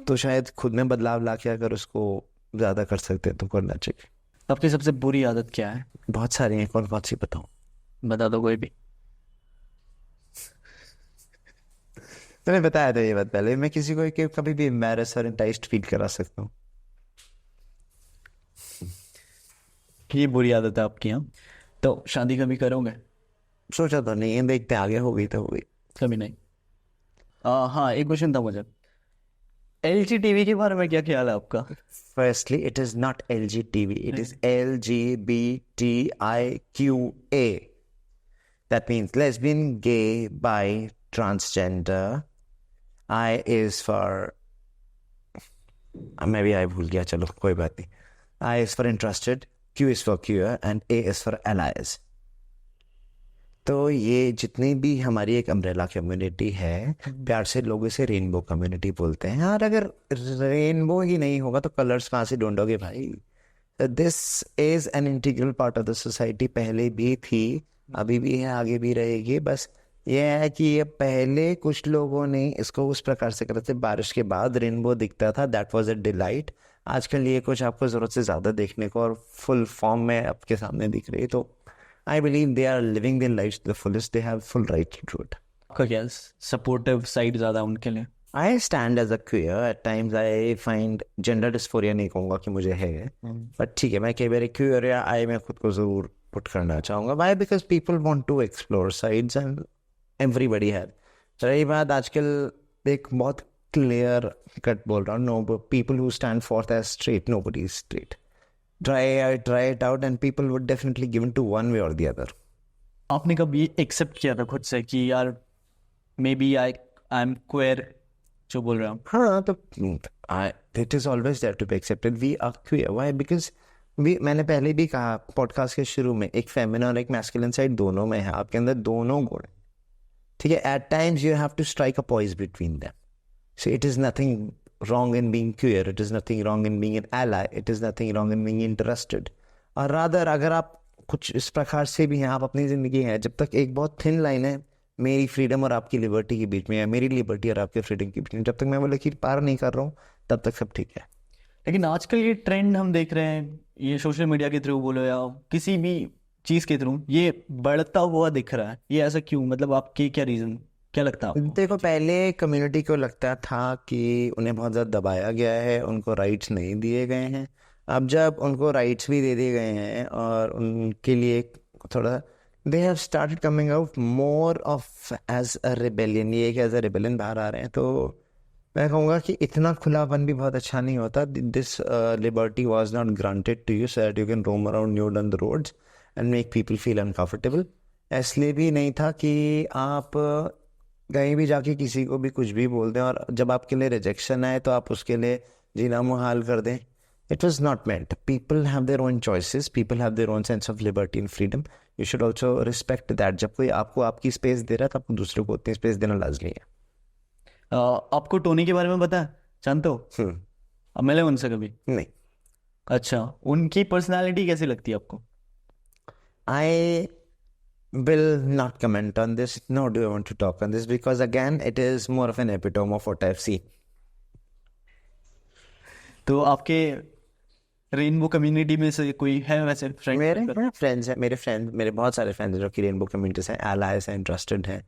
तो शायद खुद में बदलाव ला के अगर उसको ज़्यादा कर सकते हैं तो करना चाहिए। आपकी सबसे बुरी आदत क्या है? बहुत सारी हैं, कौन कौन सी बताऊँ? बता दो कोई भी। मैंने बताया था ये बात पहले, मैं किसी को कभी भी एम्बैरेस और एंटाइज्ड फील करा सकता हूँ। ये बुरी आदत है आपकी? हाँ, तो शादी कभी करोगे? सोचा तो नहीं है, देखते आगे, हो गई तो हो गई। कभी नहीं। हाँ, एक क्वेश्चन था मुझे, LG टीवी के बारे में क्या ख्याल है आपका? Firstly, it is not LG TV, it is LGBTIQA। That means lesbian, gay, bi, transgender. I is for, maybe I भूल गया, चलो कोई बात नहीं। I is for interested, Q is for queer, and A is for allies। तो ये जितनी भी हमारी एक अम्ब्रेला कम्युनिटी है, प्यार से लोग इसे रेनबो कम्युनिटी बोलते हैं। और अगर रेनबो ही नहीं होगा तो कलर्स कहाँ से ढूंढोगे भाई? This is an integral part of the society, पहले भी थी, अभी भी है, आगे भी रहेगी। बस ये है कि ये पहले कुछ लोगों ने इसको उस प्रकार से करते थे, बारिश के बाद रेनबो दिखता था, दैट वाज अ डिलाइट। आजकल ये कुछ आपको ज़रूरत से ज़्यादा देखने को और फुल फॉर्म में आपके सामने दिख रही है, तो I believe they are living their life to the fullest, they have full right to do it. आपका क्या सपोर्टिव साइड ज़्यादा उनके लिए? I stand as a queer. At times I find gender dysphoria, नहीं कहूँगा कि मुझे है, but ठीक है, मैं कई बार queer या I मैं खुद को ज़रूर पुट करना चाहूँगा. Why? Because people want to explore sides and everybody has. रही बात आजकल एक बहुत clear cut बोल रहा हूँ, no people who stand forth as straight, nobody is straight. Try it out and people would definitely give into one way or the other. आपने कभी एक्सेप्ट किया था खुद से कि यार maybe I am queer जो बोल रहा हूँ? हाँ, तो it is always there to be accepted. We are queer. Why? Because मैंने पहले भी कहा पॉडकास्ट के शुरू में, एक फेमिनिन और एक मैस्कुलिन साइड दोनों में है, आपके अंदर दोनों गुण हैं, ठीक है. At times you have to strike a poise between them. So it is nothing wrong in being queer, it is nothing wrong in being an ally, it is nothing wrong in being interested. और rather अगर आप कुछ इस प्रकार से भी हैं, आप अपनी ज़िंदगी हैं, जब तक एक बहुत थिन लाइन है मेरी फ्रीडम और आपकी लिबर्टी के बीच में, या मेरी लिबर्टी और आपके फ्रीडम के बीच में, जब तक मैं वो लकीर पार नहीं कर रहा हूँ तब तक सब ठीक है. लेकिन आजकल ये ट्रेंड हम देख रहे हैं, ये सोशल मीडिया के थ्रू बोलो या किसी भी चीज़ के थ्रू, ये बढ़ता हुआ दिख रहा है. ये ऐसा क्यों? मतलब आपके क्या रीज़न, क्या लगता है आपको? देखो, पहले कम्युनिटी को लगता था कि उन्हें बहुत ज़्यादा दबाया गया है, उनको राइट्स नहीं दिए गए हैं. अब जब उनको राइट्स भी दे दिए गए हैं और उनके लिए थोड़ा they have started coming out more of as a rebellion, ये एक एज अ रिबेलियन बाहर आ रहे हैं. तो मैं कहूँगा कि इतना खुलापन भी बहुत अच्छा नहीं होता. This liberty was not granted to you so that you can roam around nude on the roads and make people feel uncomfortable. इसलिए भी नहीं था कि आप कहीं भी जाके किसी को भी कुछ भी बोल दें और जब आपके लिए रिजेक्शन आए तो आप उसके लिए जीना मुहाल कर दें. It was not meant. People have their own choices. People have their own sense of liberty and freedom. You should also respect that. जब कोई आपको आपकी स्पेस दे रहा है तो आपको दूसरे को उतनी स्पेस देना लाजमी है. आपको टोनी के बारे में पता है, जानते हो? अब मिले उनसे कभी? नहीं. अच्छा, उनकी पर्सनालिटी कैसी लगती है आपको? I will not comment on this, nor do I want to talk on this, because again, it is more of an epitome of what I've seen. तो आपके रेनबो कम्युनिटी में से कोई है वैसे फ्रेंड? मेरे फ्रेंड्स हैं, मेरे बहुत सारे फ्रेंड्स हैं जो कि रेनबो कम्युनिटी से एलाइज हैं, इंटरेस्टेड हैं,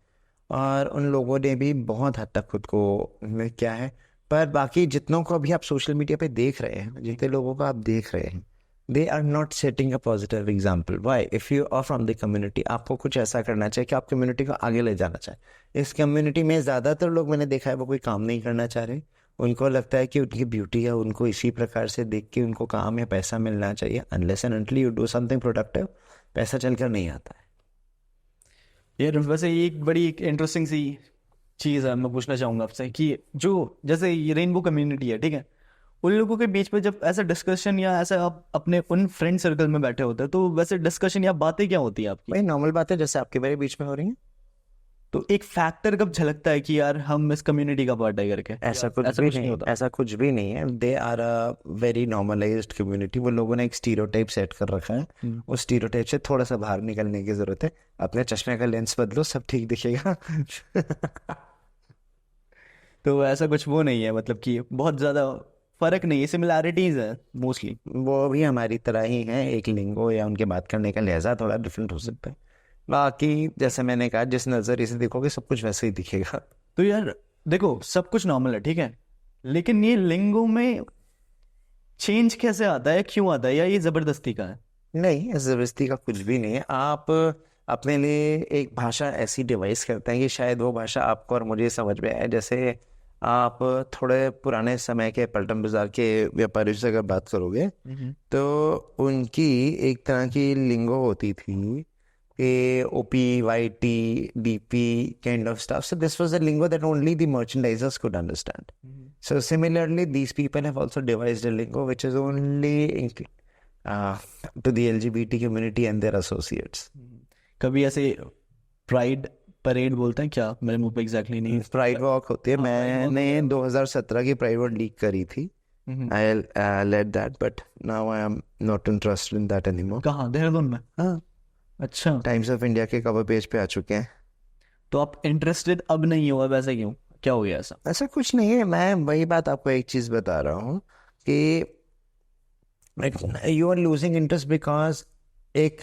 और उन लोगों ने भी बहुत हद तक खुद को में क्या है. पर बाकी जितनों को अभी आप सोशल मीडिया पे देख रहे हैं, जितने लोगों को आप देख रहे हैं, they are not setting a positive example. Why? If you are from the community, आपको कुछ ऐसा करना चाहिए कि आप कम्युनिटी को आगे ले जाना चाहें. इस कम्युनिटी में ज़्यादातर लोग मैंने देखा है वो कोई काम नहीं करना चाह रहे. उनको लगता है कि उनकी ब्यूटी है, उनको इसी प्रकार से देख के उनको काम या पैसा मिलना चाहिए. Unless and until you do something productive, पैसा चलकर नहीं आता है. यार वैसे ये एक बड़ी इंटरेस्टिंग सी चीज़ है, मैं पूछना चाहूँगा आपसे कि जो जैसे ये रेनबो कम्युनिटी है, ठीक है, उन लोगों के बीच में जब ऐसा डिस्कशन या ऐसा आप अपने उन फ्रेंड सर्कल में बैठे होते हैं तो वैसे डिस्कशन या बातें क्या होती है आपकी? भाई नॉर्मल बात है जैसे आपके मेरे बीच में हो रही है. तो एक फैक्टर कब झलकता है कि यार हम इस कम्युनिटी का पार्ट है करके? ऐसा कुछ भी नहीं होता. ऐसा कुछ भी नहीं है. They are a very normalised community. वो लोगों ने एक स्टीरियोटाइप सेट कर रखा है. उस स्टीरियोटाइप से थोड़ा सा बाहर निकलने की जरूरत है. अपने चश्मे का लेंस बदलो, सब ठीक दिखेगा. तो ऐसा कुछ वो नहीं है, मतलब कि बहुत ज़्यादा फर्क नहीं है, सिमिलैरिटीज है मोस्टली. वो भी हमारी तरह ही हैं. एक लिंगो या उनके बात करने का लहजा थोड़ा डिफरेंट हो सकता है. बाकी जैसे मैंने कहा, जिस नज़रिए से देखोगे सब कुछ वैसे ही दिखेगा. तो यार देखो, सब कुछ नॉर्मल है, ठीक है, लेकिन ये लिंगो में चेंज कैसे आता है, क्यों आता है, या ये ज़बरदस्ती का है? नहीं, ज़बरदस्ती का कुछ भी नहीं है. आप अपने लिए एक भाषा ऐसी डिवाइस करते हैं कि शायद वो भाषा आपको और मुझे समझ में आए. जैसे आप थोड़े पुराने समय के पल्टन बाजार के व्यापारियों से अगर बात करोगे तो उनकी एक तरह की लिंगो होती थी, OPYT, DP kind of stuff. So this was a lingo that only the merchandisers could understand. So similarly, these people have also devised a lingo which is only to the LGBT community and their associates. कभी ऐसे प्राइड परेड बोलते हैं क्या? मेरे मुंह पे एग्जैक्टली नहीं. प्राइड वॉक होती है. मैंने 2017 की प्राइड वॉक लीक करी थी. I led that, but now I am not interested in that anymore. कहाँ? देहरादून में? हाँ. अच्छा, टाइम्स ऑफ इंडिया के कवर पेज पे आ चुके हैं. तो आप इंटरेस्टेड अब नहीं हुआ, वैसे क्यों, क्या हो गया ऐसा? ऐसा कुछ नहीं है. मैं वही बात आपको एक चीज़ बता रहा हूँ कि you are losing interest because एक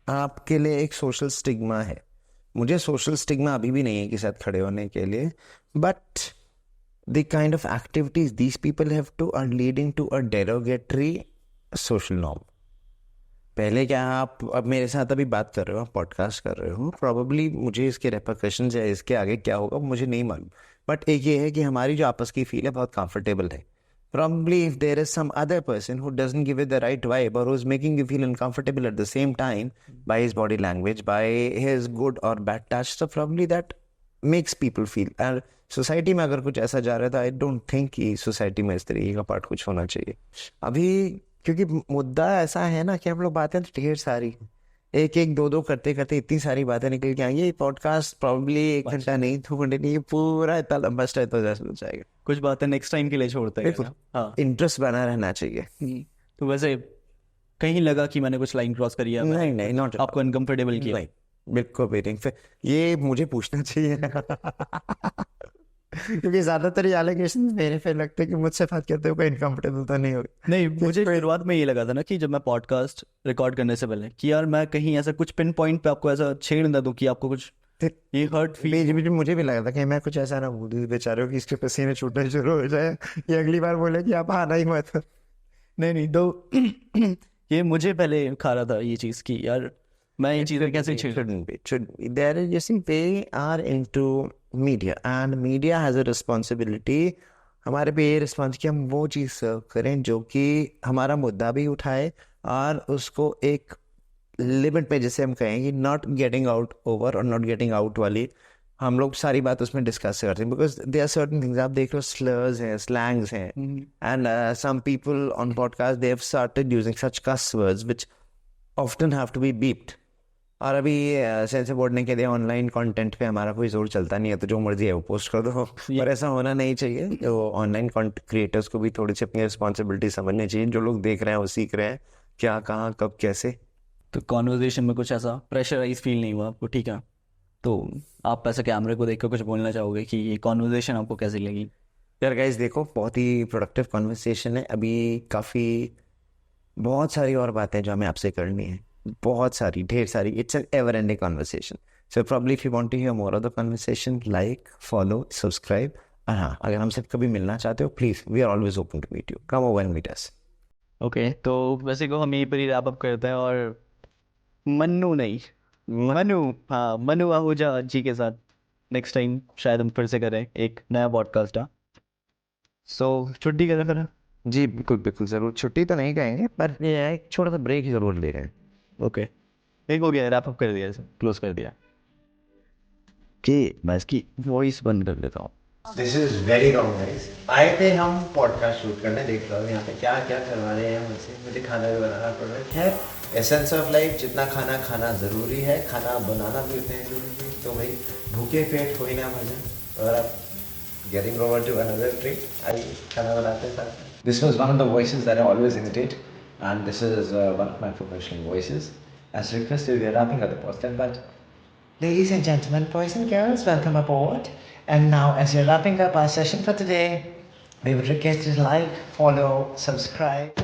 आपके लिए एक सोशल स्टिग्मा है. मुझे सोशल स्टिग्मा अभी भी नहीं है किसी साथ खड़े होने के लिए, but the kind of activities these people have to are leading to a derogatory social norm. पहले क्या आप अब मेरे साथ अभी बात कर रहे हो, आप पॉडकास्ट कर रहे हो, प्रॉब्ली मुझे इसके रेपरकशंस या इसके आगे क्या होगा मुझे नहीं मालूम, बट एक ये है कि हमारी जो आपस की फील है बहुत कंफर्टेबल है. Probably if there is some other person who doesn't give it the right vibe or who's making you feel uncomfortable at the same time by his body language, by his good or bad touch, so probably that makes people feel. और सोसाइटी में अगर कुछ ऐसा जा रहा है तो आई डोंट थिंक कि सोसाइटी में इस तरीके का पार्ट कुछ होना चाहिए अभी, क्योंकि मुद्दा ऐसा है ना कि हम लोग बातें तो ढेर सारी एक एक दो करते करते इतनी सारी बातें निकल के आई. ये पॉडकास्ट प्रॉब्ली 1 घंटा नहीं 2 घंटे नहीं, ये पूरा इतना लंबा स्ट्रेच हो जाएगा. कुछ बातें नेक्स्ट टाइम के लिए छोड़ते हैं. हाँ, इंटरेस्ट बना रहना चाहिए. तो वैसे कहीं लगा कि मैंने कुछ लाइन क्रॉस करी है? नहीं नॉट आपको अनकंफर्टेबल किया? नहीं, बिल्कुल भी नहीं. फिर ये मुझे पूछना चाहिए क्योंकि ज्यादातर ये एलिगेशन मेरे पे लगते हैं कि मुझसे बात करते हुए इनकंफर्टेबल तो नहीं होगी. नहीं, मुझे शुरुआत में ये लगा था ना कि जब मैं पॉडकास्ट रिकॉर्ड करने से पहले कि यार मैं कहीं ऐसा कुछ पिन पॉइंट पे आपको ऐसा छेड़ ना दूं कि आपको कुछ ये हर्ट फील. मुझे भी लगा था कि मैं कुछ ऐसा ना बोल दूं बेचारे कि इसके पसीने छूटने शुरू हो जाए, ये अगली बार बोले कि आप आना ही मत. नहीं तो ये मुझे पहले खा रहा था ये चीज़ कि यार मैं ये चीज़ें कैसे छेड़. should be. There is, you see, we are into media and media has a responsibility. हमारे पे ये रिस्पॉन्स कि हम वो चीज़ सर्व करें जो कि हमारा मुद्दा भी उठाए और उसको एक लिमिट पे, जैसे हम कहें कि नॉट गेटिंग आउट ओवर और नॉट गेटिंग आउट वाली, हम लोग सारी बात उसमें डिस्कस करते हैं. Because they are certain things, आप देख लो स्लर्स हैं, स्लैंग्स हैं, and some people on podcast they have started using such cuss words which often have to be beeped. और अभी सेंसर बोर्ड ने कह दिया ऑनलाइन कंटेंट पे हमारा कोई जोर चलता नहीं है, तो जो मर्जी है वो पोस्ट कर दो. पर ऐसा होना नहीं चाहिए. तो ऑनलाइन कंटेंट क्रिएटर्स को भी थोड़ी सी अपनी रिस्पॉन्सिबिलिटी समझनी चाहिए. जो लोग देख रहे हैं वो सीख रहे हैं, क्या कहाँ कब कैसे. तो कॉन्वर्जेशन में कुछ ऐसा प्रेशराइज फील नहीं हुआ आपको? ठीक है, तो आप ऐसे कैमरे को देख कर कुछ बोलना चाहोगे कि ये कॉन्वर्जेशन आपको कैसी लगी? यार गाइस देखो, बहुत ही प्रोडक्टिव कॉन्वर्सेशन है. अभी काफ़ी बहुत सारी और बातें जो हमें आपसे करनी है, बहुत सारी, ढेर सारी. It's an ever ending conversation. So probably if you want to hear more of the conversation, like, follow, subscribe. और हाँ, अगर हमसे कभी मिलना चाहते हो, please, we are always open to meet you. Come over and meet us. Okay, तो वैसे को हम यहीं पर ही रैप अप करते हैं. और मनु आहूजा जी के साथ नेक्स्ट टाइम शायद हम फिर से करें एक नया पॉडकास्ट. सो छुट्टी करें. जी बिल्कुल बिल्कुल ज़रूर. छुट्टी तो नहीं कहेंगे, पर ये है एक छोटा सा ब्रेक ज़रूर ले रहे हैं. ओके, एक हो गया, रैप अप कर दिया, क्लोज कर दिया कि मैं इसकी वॉइस बंद कर देता हूँ. This is very wrong guys. आए थे हम पॉडकास्ट शूट करने, देख लो यहाँ पे क्या क्या करवा रहे हैं मुझसे. मुझे खाना भी बनाना पड़ रहा है. खैर, एसेंस ऑफ लाइफ, जितना खाना खाना ज़रूरी है, खाना बनाना भी उतना ही ज़रूरी है. तो भाई भूखे पेट कोई ना मजा. और अब getting over to another trick. आइए खाना बनाते हैं साथ. This was one of the voices that I always imitate, and this is one of my professional voices. As requested, we are wrapping up the podcast, but ladies and gentlemen, boys and girls, welcome aboard. And now, as we are wrapping up our session for today, we would request you to like, follow, subscribe.